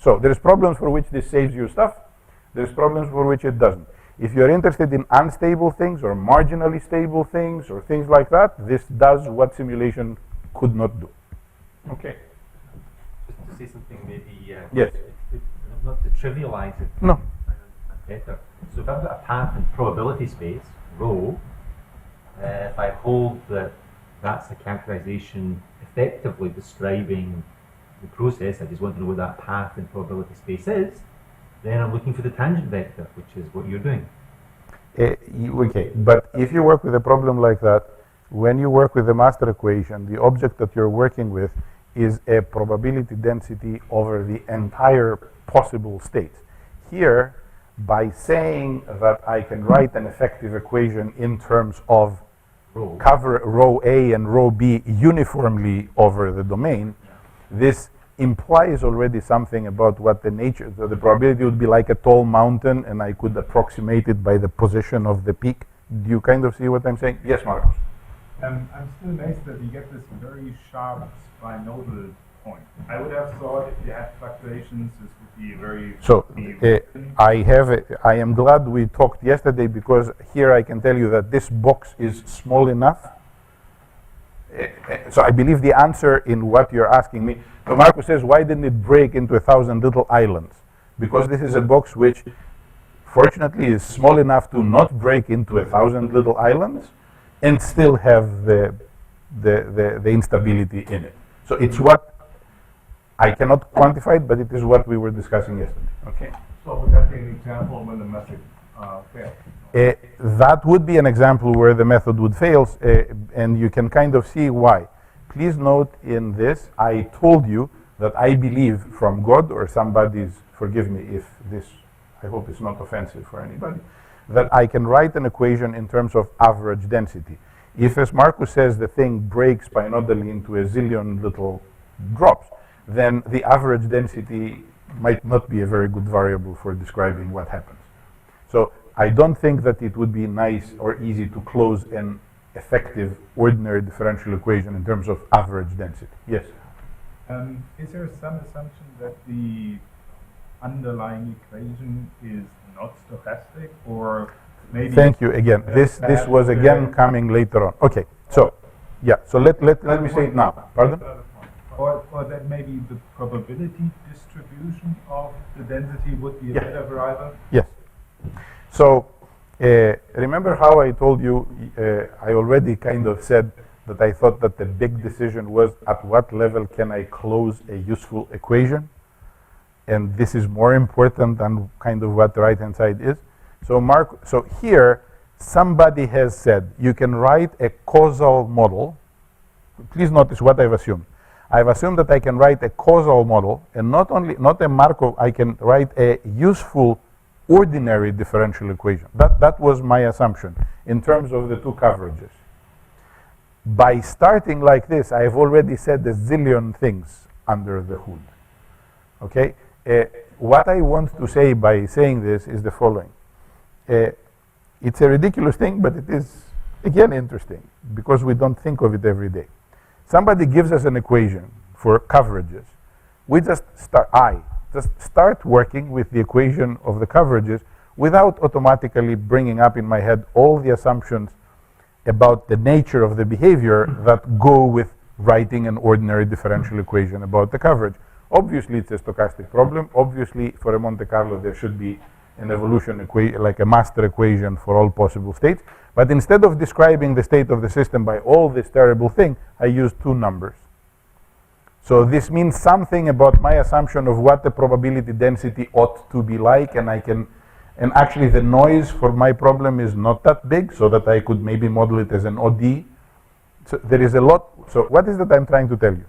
So there's problems for which this saves you stuff. There's problems for which it doesn't. If you're interested in unstable things or marginally stable things or things like that, this does what simulation could not do. Okay. Just to say something maybe, Yes. Not to trivialize it. No. Better. So if I've got a path in probability space, rho, if I hold that that's a characterization effectively describing the process, I just want to know what that path in probability space is, then I'm looking for the tangent vector, which is what you're doing. Okay, but if you work with a problem like that, when you work with the master equation, the object that you're working with is a probability density over the entire possible states. Here, by saying that I can write an effective equation in terms of cover rho A and rho B uniformly over the domain, this implies already something about what the nature, so the probability would be like a tall mountain and I could approximate it by the position of the peak. Do you kind of see what I'm saying? Yes, Marcos. I'm still amazed that you get this very sharp binodal point. I would have thought if you had fluctuations, this would be very... So I am glad we talked yesterday, because here I can tell you that this box is small enough. So I believe the answer in what you're asking me. So Marcus says, why didn't it break into 1,000 little islands? Because this is a box which, fortunately, is small enough to not break into 1,000 little islands and still have the instability in it. So it's what I cannot quantify it, but it is what we were discussing yesterday. Okay. So would that be an example when the method fails? That would be an example where the method would fail, and you can kind of see why. please note in this, I told you that I believe from God or somebody's, forgive me if this, I hope it's not offensive for anybody, that I can write an equation in terms of average density. If, as Marcus says, the thing breaks binodally into a zillion little drops, then the average density might not be a very good variable for describing what happens. So I don't think that it would be nice or easy to close an effective ordinary differential equation in terms of average density. Yes? Is there some assumption that the underlying equation is not stochastic, or maybe? Thank you again. This was again coming later on. Okay, so yeah, so let me say it now. Pardon? Or that maybe the probability distribution of the density would be a better variable? Yes. So remember how I told you, I already kind of said that I thought that the big decision was at what level can I close a useful equation? And this is more important than kind of what the right-hand side is. So here, somebody has said you can write a causal model. Please notice what I've assumed. I've assumed that I can write a causal model, and not a Markov, I can write a useful ordinary differential equation. That was my assumption in terms of the two coverages. By starting like this, I've already said a zillion things under the hood. Okay? What I want to say by saying this is the following. It's a ridiculous thing, but it is, again, interesting because we don't think of it every day. Somebody gives us an equation for coverages. We just start working with the equation of the coverages without automatically bringing up in my head all the assumptions about the nature of the behavior that go with writing an ordinary differential equation about the coverage. Obviously, it's a stochastic problem. Obviously, for a Monte Carlo, there should be an evolution equation, like a master equation for all possible states. But instead of describing the state of the system by all this terrible thing, I use two numbers. So this means something about my assumption of what the probability density ought to be like, and and actually the noise for my problem is not that big, so that I could maybe model it as an OD. So there is a lot. So what is that I'm trying to tell you?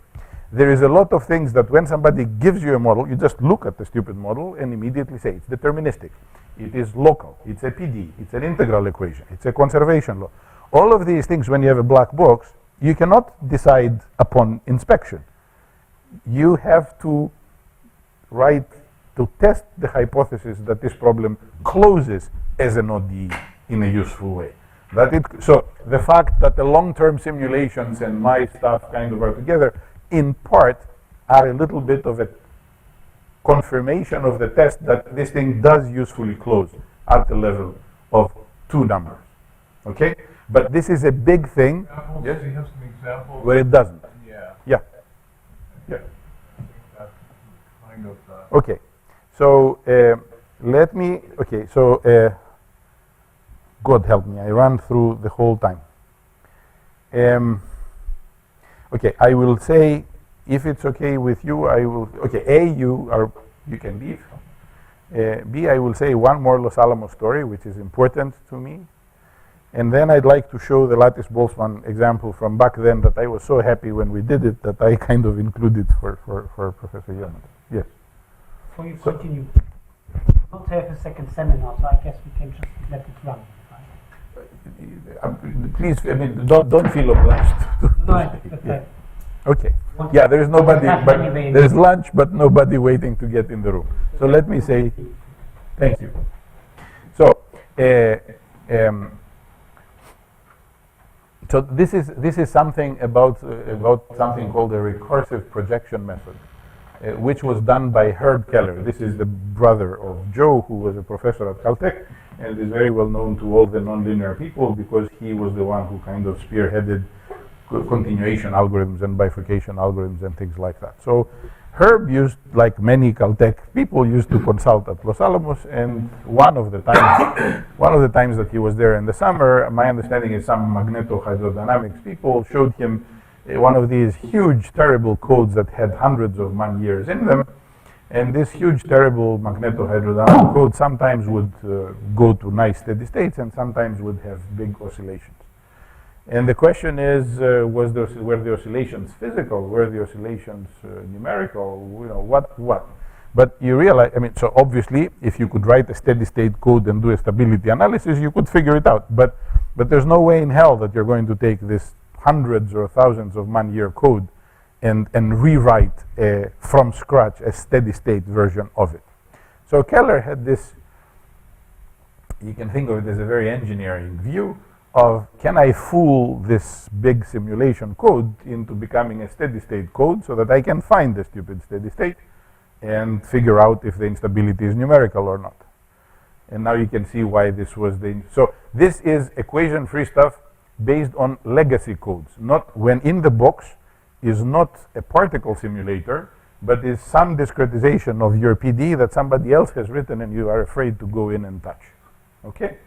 There is a lot of things that when somebody gives you a model, you just look at the stupid model and immediately say it's deterministic, it is local, it's a PD, it's an integral equation, it's a conservation law. All of these things, when you have a black box, you cannot decide upon inspection. You have to test the hypothesis that this problem closes as an ODE in a useful way. So the fact that the long-term simulations and my stuff kind of are together, in part, are a little bit of a confirmation of the test that this thing does usefully close at the level of two numbers. Okay? But this is a big thing. Yes? Do you have some examples? Where it doesn't. Yeah. Yeah. Yeah. I think that's kind of... Okay. So God help me, I ran through the whole time. Okay, I will say, if it's okay with you, I will, okay, A, you can leave. B, I will say one more Los Alamos story, which is important to me. And then I'd like to show the lattice Boltzmann example from back then that I was so happy when we did it that I kind of included for Professor Ioannis. Yes. Before you continue, we don't have a second seminar, so I guess we can just let it run. Please, I mean, don't feel obliged. Right, okay. Yeah. Okay. Yeah, there is nobody, but there is lunch, but nobody waiting to get in the room. So let me say, thank you. So, so this is something about something called a recursive projection method, which was done by Herb Keller. This is the brother of Joe, who was a professor at Caltech, and is very well known to all the nonlinear people because he was the one who kind of spearheaded continuation algorithms and bifurcation algorithms and things like that. So Herb used, like many Caltech people, used to consult at Los Alamos, and one of the times that he was there in the summer, my understanding is some magnetohydrodynamics people showed him one of these huge, terrible codes that had hundreds of man-years in them. And this huge, terrible magnetohydrodynamic code sometimes would go to nice steady states and sometimes would have big oscillations. And the question is, were the oscillations physical? Were the oscillations numerical? You know, what? But you realize, I mean, so obviously, if you could write a steady state code and do a stability analysis, you could figure it out. But there's no way in hell that you're going to take this hundreds or thousands of man-year code and rewrite from scratch a steady state version of it. So Keller had this, you can think of it as a very engineering view of, can I fool this big simulation code into becoming a steady state code so that I can find the stupid steady state and figure out if the instability is numerical or not. And now you can see why this was so this is equation-free stuff based on legacy codes. Not when in the box is not a particle simulator, but is some discretization of your PD that somebody else has written and you are afraid to go in and touch. Okay?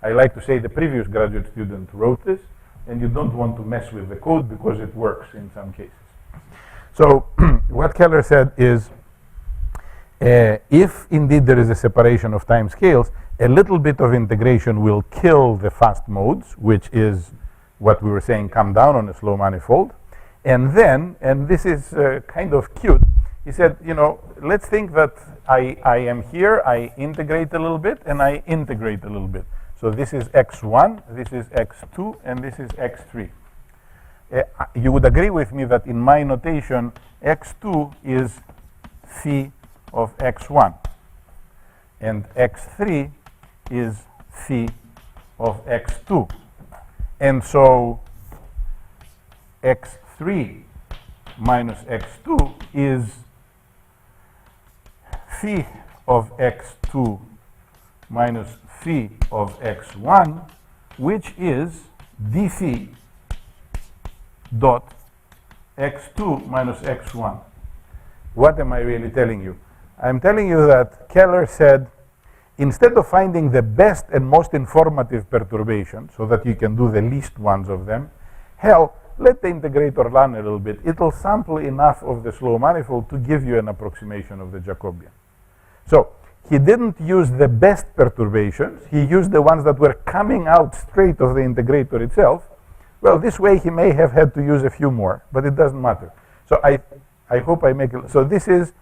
I like to say the previous graduate student wrote this, and you don't want to mess with the code because it works in some cases. So what Keller said is, if indeed there is a separation of time scales, a little bit of integration will kill the fast modes, which is what we were saying, come down on a slow manifold. And then, and this is kind of cute, he said, you know, let's think that I am here, I integrate a little bit, and I integrate a little bit. So this is x1, this is x2, and this is x3. You would agree with me that in my notation, x2 is phi of x1, and x3 is phi of x2. And so x3 minus x2 is phi of x2 minus phi of x1, which is d phi dot x2 minus x1. What am I really telling you? I'm telling you that Keller said, instead of finding the best and most informative perturbation so that you can do the least ones of them, hell, let the integrator run a little bit. It'll sample enough of the slow manifold to give you an approximation of the Jacobian. So he didn't use the best perturbations. He used the ones that were coming out straight of the integrator itself. Well, this way he may have had to use a few more, but it doesn't matter. So I hope I make it. So this is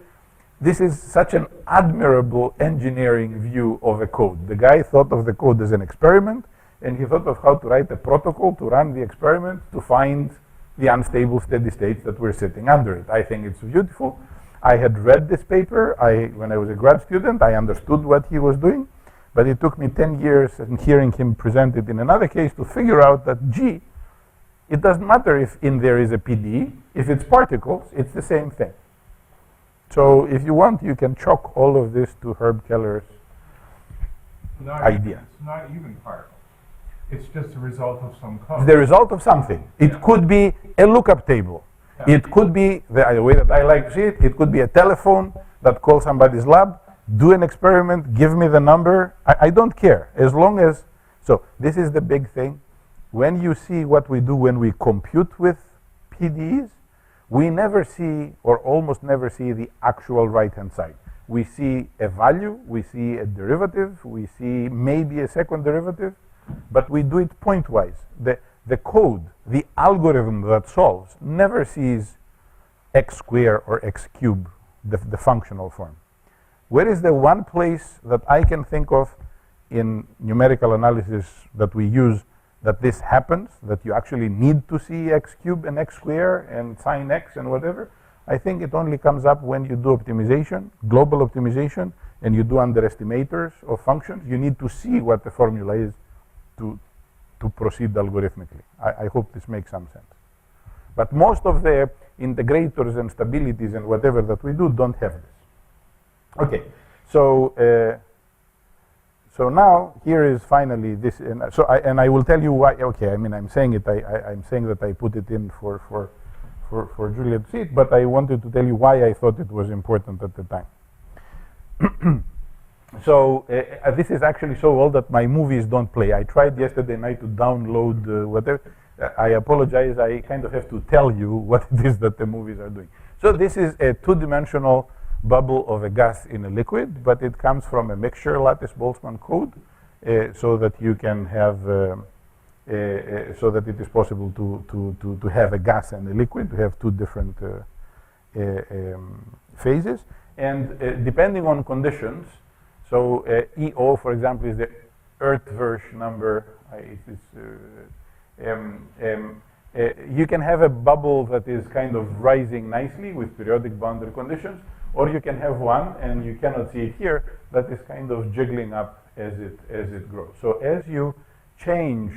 such an admirable engineering view of a code. The guy thought of the code as an experiment, and he thought of how to write a protocol to run the experiment to find the unstable steady states that were sitting under it. I think it's beautiful. I had read this paper. When I was a grad student, I understood what he was doing, but it took me 10 years and hearing him present it in another case to figure out that, gee, it doesn't matter if in there is a PD. If it's particles, it's the same thing. So if you want, you can chalk all of this to Herb Keller's idea. It's not even particle. It's just a result of some code. It's the result of something. It could be a lookup table. Yeah. It could be, the way that I like to see it, it could be a telephone that calls somebody's lab, do an experiment, give me the number. I don't care, as long as, so this is the big thing. When you see what we do when we compute with PDEs, we never see, or almost never see, the actual right-hand side. We see a value, we see a derivative, we see maybe a second derivative, but we do it point-wise. The code, the algorithm that solves, never sees x squared or x cubed, the functional form. Where is the one place that I can think of in numerical analysis that we use that this happens, that you actually need to see x cubed and x squared and sine x and whatever? I think it only comes up when you do optimization, global optimization, and you do underestimators of functions. You need to see what the formula is to proceed algorithmically. I hope this makes some sense. But most of the integrators and stabilities and whatever that we do don't have this. Okay, so now here is finally this, and I will tell you why. Okay, I mean I'm saying it. I'm saying that I put it in for Julia to see it, but I wanted to tell you why I thought it was important at the time. So this is actually so old that my movies don't play. I tried yesterday night to download whatever. I apologize. I kind of have to tell you what it is that the movies are doing. So this is a two-dimensional bubble of a gas in a liquid, but it comes from a mixture lattice Boltzmann code, so that you can have so that it is possible to have a gas and a liquid, to have two different phases. And depending on conditions, so EO, for example, is the Earth-Verse number. You can have a bubble that is kind of rising nicely with periodic boundary conditions, or you can have one, and you cannot see it here, that is kind of jiggling up as it grows. So as you change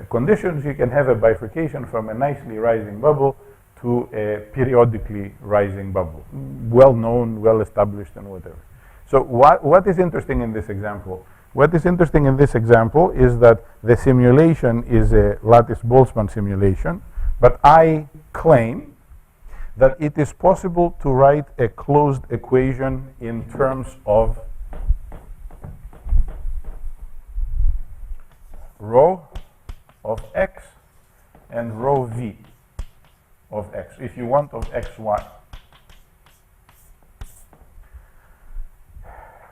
conditions, you can have a bifurcation from a nicely rising bubble to a periodically rising bubble, well known, well established, and whatever. So what is interesting in this example? What is interesting in this example is that the simulation is a lattice-Boltzmann simulation, but I claim that it is possible to write a closed equation in terms of rho of x and rho v of x, if you want, of xy.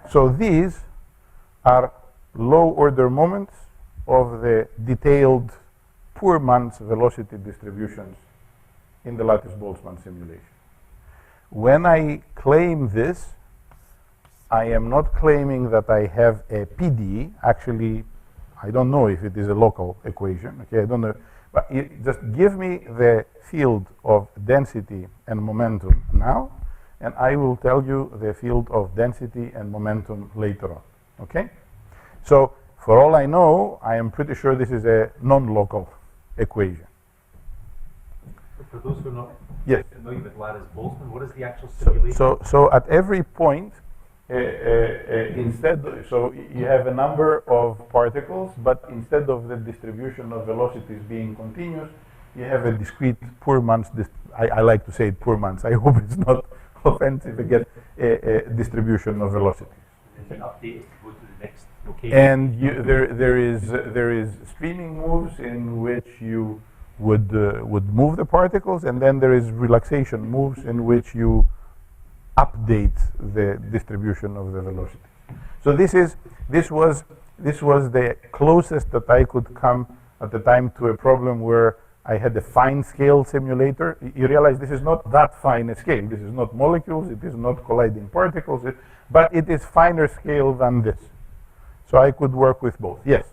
So these are low-order moments of the detailed Poorman's velocity distributions in the lattice-Boltzmann simulation. When I claim this, I am not claiming that I have a PDE. Actually, I don't know if it is a local equation. Okay, I don't know. But just give me the field of density and momentum now, and I will tell you the field of density and momentum later on. Okay? So, for all I know, I am pretty sure this is a non-local equation. For those who are not Yes. familiar with Lattice-Boltzmann, what is the actual simulation? So at every point, so you have a number of particles, but instead of the distribution of velocities being continuous, you have a discrete Poorman's, I like to say it Poorman's, I hope it's not offensive again, a distribution of velocities. And then update it to go to the next location. And there is streaming moves in which you would move the particles, and then there is relaxation moves in which you update the distribution of the velocity. So this was the closest that I could come at the time to a problem where I had a fine scale simulator. You realize this is not that fine a scale. This is not molecules, it is not colliding particles, but it is finer scale than this. So I could work with both. Yes?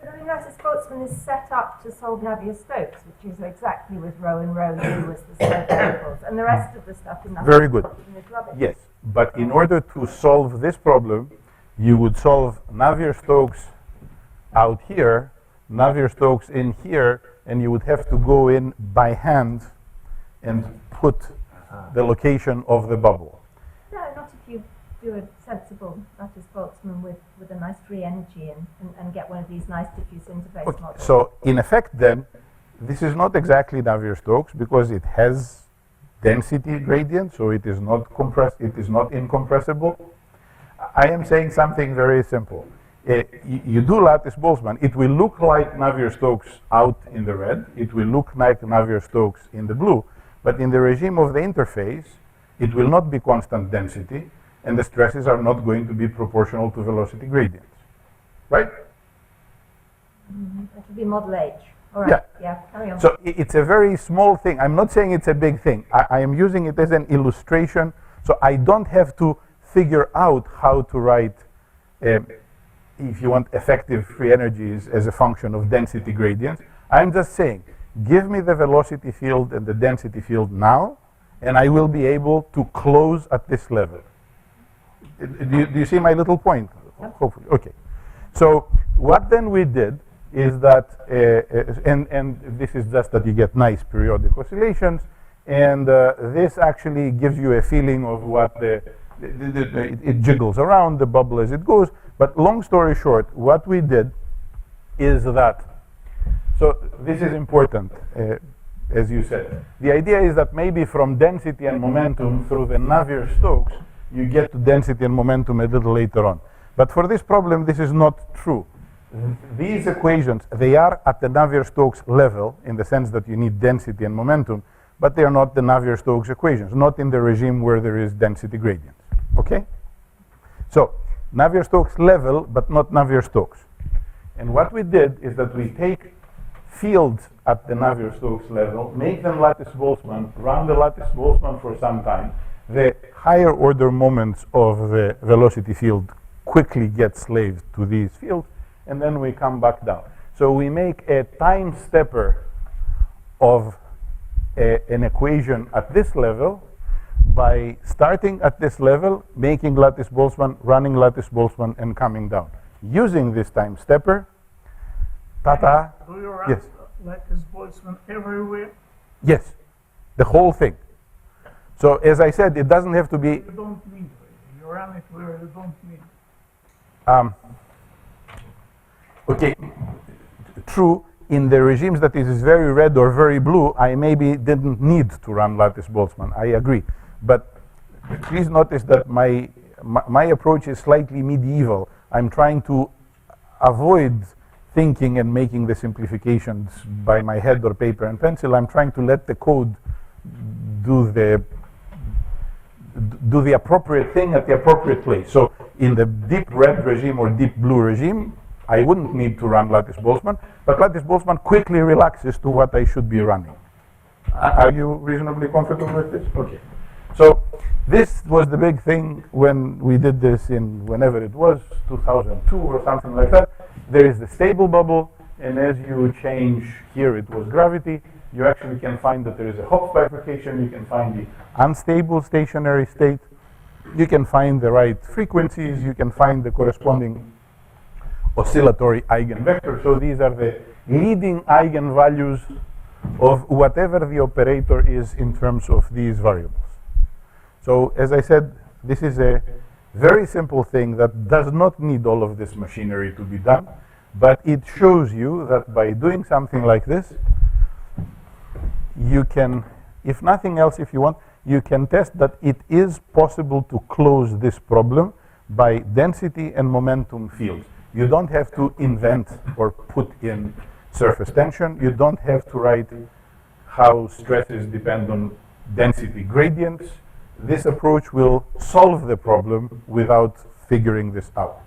But I mean, Lattice-Boltzmann is set up to solve Navier-Stokes, which is exactly with rho and rho u as the slope variables, and the rest of the stuff in Very good. is rubbish. Yes, but in order to solve this problem, you would solve Navier-Stokes out here, Navier-Stokes in here, and you would have to go in by hand and put the location of the bubble. No, not if you do a sensible Lattice-Boltzmann with a nice free energy and get one of these nice diffuse interface Okay, models. so in effect then, this is not exactly Navier-Stokes because it has density gradient, so it is not compressed, it is not incompressible. I am saying something very simple. You do Lattice-Boltzmann, it will look like Navier-Stokes out in the red, it will look like Navier-Stokes in the blue, but in the regime of the interface, it will not be constant density, and the stresses are not going to be proportional to velocity gradients. Right? That would be model H. All right, yeah, carry on. So it's a very small thing. I'm not saying it's a big thing. I am using it as an illustration, so I don't have to figure out how to write, if you want, effective free energies as a function of density gradients. I'm just saying, give me the velocity field and the density field now, and I will be able to close at this level. Do you see my little point? Yep. Hopefully. Okay. So what then we did is that, and this is just that you get nice periodic oscillations, and this actually gives you a feeling of what it jiggles around the bubble as it goes. But long story short, what we did is that, so this is important, as you said. The idea is that maybe from density and momentum through the Navier-Stokes, you get to density and momentum a little later on. But for this problem, this is not true. These equations, they are at the Navier-Stokes level in the sense that you need density and momentum, but they are not the Navier-Stokes equations, not in the regime where there is density gradients. Okay? So, Navier-Stokes level, but not Navier-Stokes. And what we did is that we take fields at the Navier-Stokes level, make them lattice-Boltzmann, run the lattice-Boltzmann for some time. The higher order moments of the velocity field quickly get slaved to these fields, and then we come back down. So we make a time stepper of an equation at this level by starting at this level, making lattice-Boltzmann, running lattice-Boltzmann, and coming down. Using this time stepper, ta-ta. Do you run Yes. lattice Boltzmann everywhere? Yes, the whole thing. So as I said, it doesn't have to be. You don't need it. You run it where you don't need it. Okay, true. In the regimes that it is very red or very blue, I maybe didn't need to run lattice-Boltzmann. I agree, but please notice that my approach is slightly medieval. I'm trying to avoid thinking and making the simplifications by my head or paper and pencil. I'm trying to let the code do the appropriate thing at the appropriate place. So in the deep red regime or deep blue regime, I wouldn't need to run lattice-Boltzmann, but lattice-Boltzmann quickly relaxes to what I should be running. Are you reasonably comfortable with this? Okay. So this was the big thing when we did this in whenever it was, 2002 or something like that. There is the stable bubble, and as you change here, it was gravity. You actually can find that there is a Hopf bifurcation. You can find the unstable stationary state. You can find the right frequencies. You can find the corresponding oscillatory eigenvector. So these are the leading eigenvalues of whatever the operator is in terms of these variables. So as I said, this is a very simple thing that does not need all of this machinery to be done, but it shows you that by doing something like this, you can, if nothing else, if you want, you can test that it is possible to close this problem by density and momentum fields. You don't have to invent or put in surface tension. You don't have to write how stresses depend on density gradients. This approach will solve the problem without figuring this out.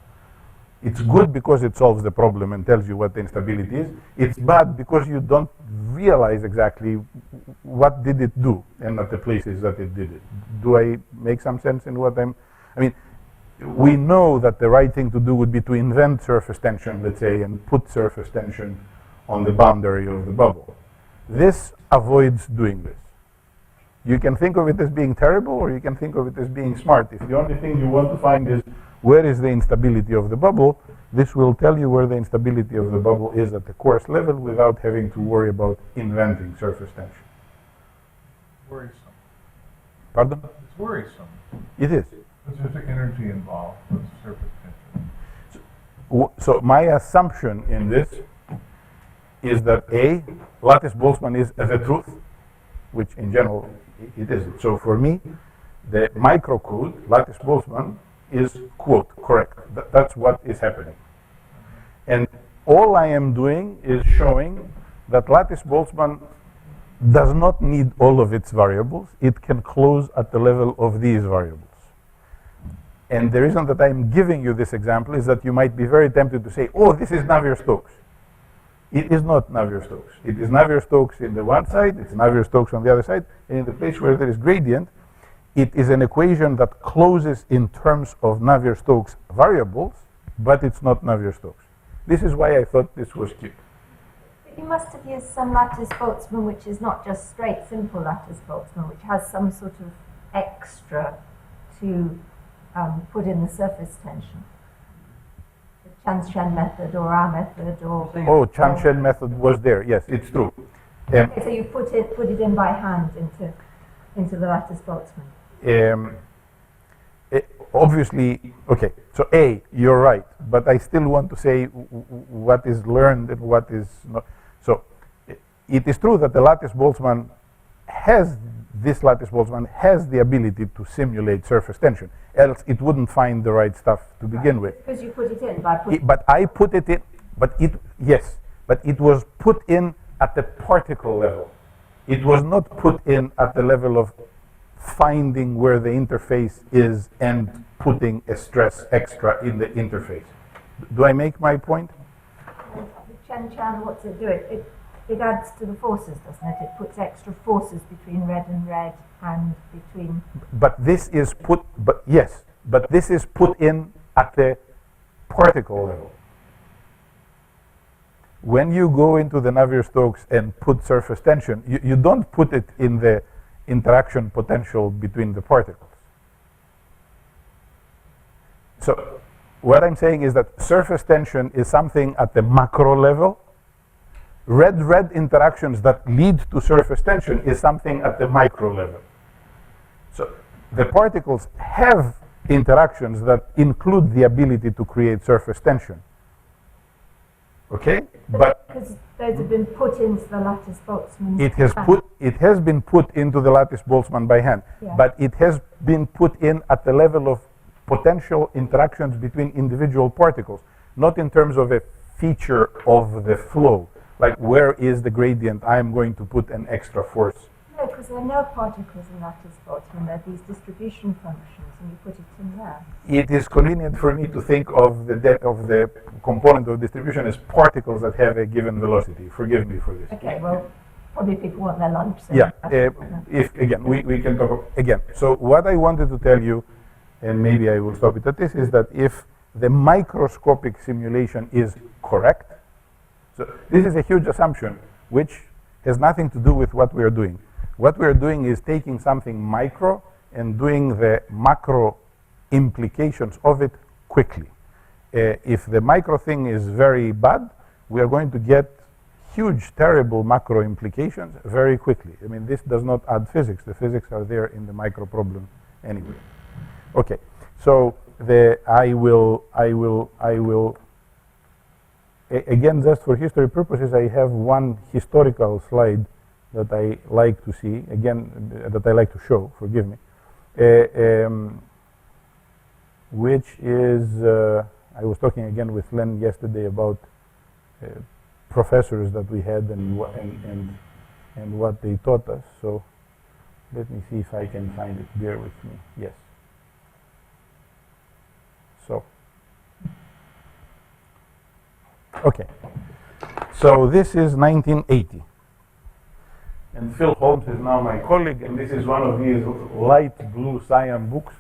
It's good because it solves the problem and tells you what the instability is. It's bad because you don't realize exactly what did it do and at the places that it did it. Do I make some sense in what I mean, we know that the right thing to do would be to invent surface tension, let's say, and put surface tension on the boundary of the bubble. This avoids doing this. You can think of it as being terrible, or you can think of it as being smart. If the only thing you want to find is where is the instability of the bubble, this will tell you where the instability of the bubble is at the coarse level without having to worry about inventing surface tension. Worrisome. Pardon? It's worrisome. It is. There's just energy involved with surface tension. So my assumption in this is that A, lattice-Boltzmann is the truth, which in general it isn't. So for me, the microcode, lattice-Boltzmann, is, quote, correct. That's what is happening. And all I am doing is showing that lattice-Boltzmann does not need all of its variables. It can close at the level of these variables. And the reason that I'm giving you this example is that you might be very tempted to say, oh, this is Navier-Stokes. It is not Navier-Stokes. It is Navier-Stokes in the one side, it's Navier-Stokes on the other side, and in the place where there is gradient, it is an equation that closes in terms of Navier-Stokes variables, but it's not Navier-Stokes. This is why I thought this was cute. But you must have used some lattice-Boltzmann which is not just straight, simple lattice-Boltzmann, which has some sort of extra to put in the surface tension. The Chan-Shen method or our method or... Oh, Chan-Shen method was there. Yes, it's true. Okay, so you put it in by hand into the lattice-Boltzmann. Obviously, okay, so A, you're right, but I still want to say what is learned and what is not. So it is true that the lattice-Boltzmann this lattice-Boltzmann has the ability to simulate surface tension, else it wouldn't find the right stuff to begin with. Because you put it in by putting... But I put it in, but it was put in at the particle level. It was not put in at the level of finding where the interface is and putting a stress extra in the interface. Do I make my point? Chen Chan, what's it do? It adds to the forces, doesn't it? It puts extra forces between red and between. But this is put, but this is put in at the particle level. When you go into the Navier-Stokes and put surface tension, you don't put it in the interaction potential between the particles. So what I'm saying is that surface tension is something at the macro level. Red-red interactions that lead to surface tension is something at the micro level. So the particles have interactions that include the ability to create surface tension. Okay? But because those have been put into the lattice Boltzmann. it has been put into the lattice Boltzmann by hand, but it has been put in at the level of potential interactions between individual particles, not in terms of a feature of the flow. Like, where is the gradient? I am going to put an extra force. No, because there are no particles in lattice Boltzmann. There are these distribution functions, and you put it in there. It is convenient for me to think of the component of distribution as particles that have a given velocity. Forgive me for this. Okay, well, probably people want their lunch. So Yeah, if again, we can talk again. So what I wanted to tell you, and maybe I will stop it at this, is that if the microscopic simulation is correct, so this is a huge assumption which has nothing to do with what we are doing. What we are doing is taking something micro and doing the macro implications of it quickly. If the micro thing is very bad, we are going to get huge, terrible macro implications very quickly. I mean, this does not add physics. The physics are there in the micro problem anyway. Okay, so I will again, just for history purposes, I have one historical slide that I like to see, again, that I like to show, forgive me, which is, I was talking again with Len yesterday about professors that we had and what they taught us. So let me see if I can find it. Bear with me. Yes. So, okay. So this is 1980. And Phil Holmes is now my colleague, and this is one of his light blue cyan books.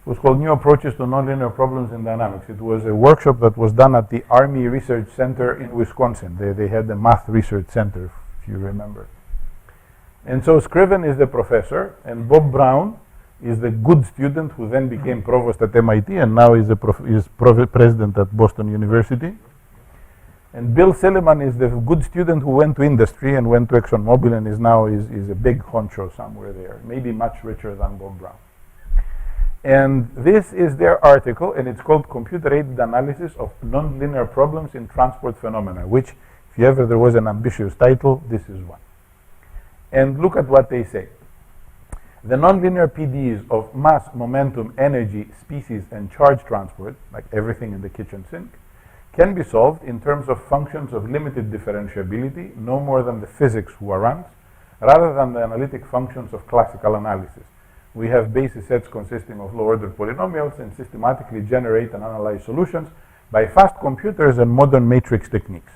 It was called New Approaches to Nonlinear Problems in Dynamics. It was a workshop that was done at the Army Research Center in Wisconsin. They had the Math Research Center, if you remember. And so Scriven is the professor, and Bob Brown is the good student who then became provost at MIT and now is president at Boston University. And Bill Silliman is the good student who went to industry and went to ExxonMobil and is now a big honcho somewhere there, maybe much richer than Bob Brown. And this is their article, and it's called Computer-Aided Analysis of Nonlinear Problems in Transport Phenomena, which, if ever there was an ambitious title, this is one. And look at what they say. The nonlinear PDEs of mass, momentum, energy, species, and charge transport, like everything in the kitchen sink, can be solved in terms of functions of limited differentiability, no more than the physics warrants, rather than the analytic functions of classical analysis. We have basis sets consisting of low-order polynomials and systematically generate and analyze solutions by fast computers and modern matrix techniques.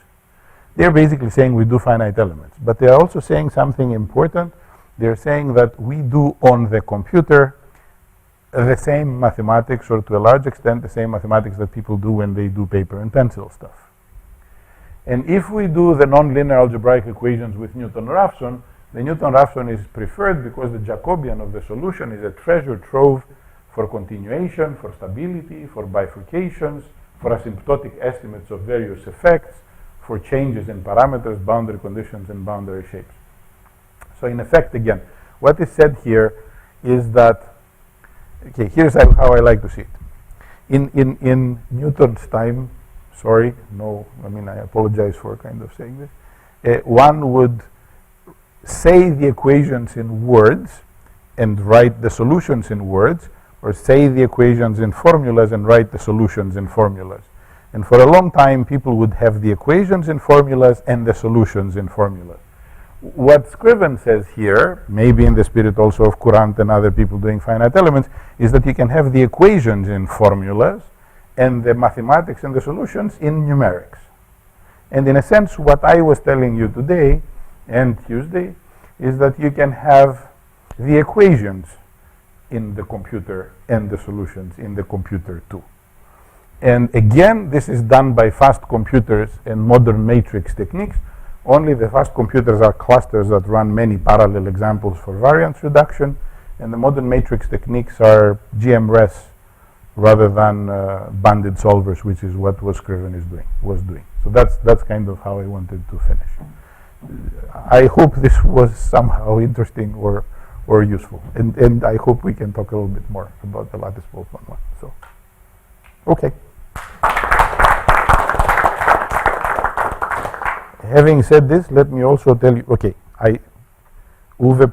They're basically saying we do finite elements, but they're also saying something important. They're saying that we do on the computer the same mathematics, or to a large extent the same mathematics that people do when they do paper and pencil stuff. And if we do the nonlinear algebraic equations with Newton-Raphson, the Newton-Raphson is preferred because the Jacobian of the solution is a treasure trove for continuation, for stability, for bifurcations, for asymptotic estimates of various effects, for changes in parameters, boundary conditions, and boundary shapes. So in effect, again, what is said here is that, okay, here's how I like to see it. In Newton's time, sorry, no, I mean, I apologize for kind of saying this, one would say the equations in words and write the solutions in words, or say the equations in formulas and write the solutions in formulas. And for a long time, people would have the equations in formulas and the solutions in formulas. What Scriven says here, maybe in the spirit also of Courant and other people doing finite elements, is that you can have the equations in formulas and the mathematics and the solutions in numerics. And in a sense, what I was telling you today and Tuesday is that you can have the equations in the computer and the solutions in the computer too. And again, this is done by fast computers and modern matrix techniques. Only the fast computers are clusters that run many parallel examples for variance reduction, and the modern matrix techniques are GMRS rather than banded solvers, which is what Scriven was doing. So that's kind of how I wanted to finish. I hope this was somehow interesting or useful, and I hope we can talk a little bit more about the lattice Boltzmann one. So, okay. Having said this, let me also tell you, okay, Uwe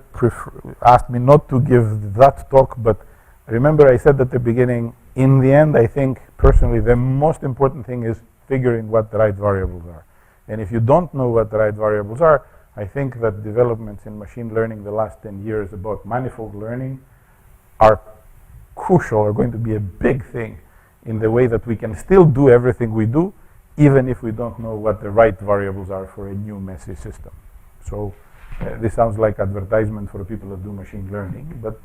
asked me not to give that talk, but remember I said at the beginning, in the end, I think personally the most important thing is figuring what the right variables are. And if you don't know what the right variables are, I think that developments in machine learning the last 10 years about manifold learning are crucial, are going to be a big thing in the way that we can still do everything we do, even if we don't know what the right variables are for a new messy system. So this sounds like advertisement for people that do machine learning, but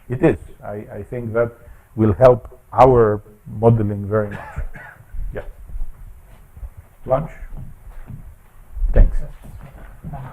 it is. I think that will help our modeling very much. Yeah. Lunch? Thanks. Thanks.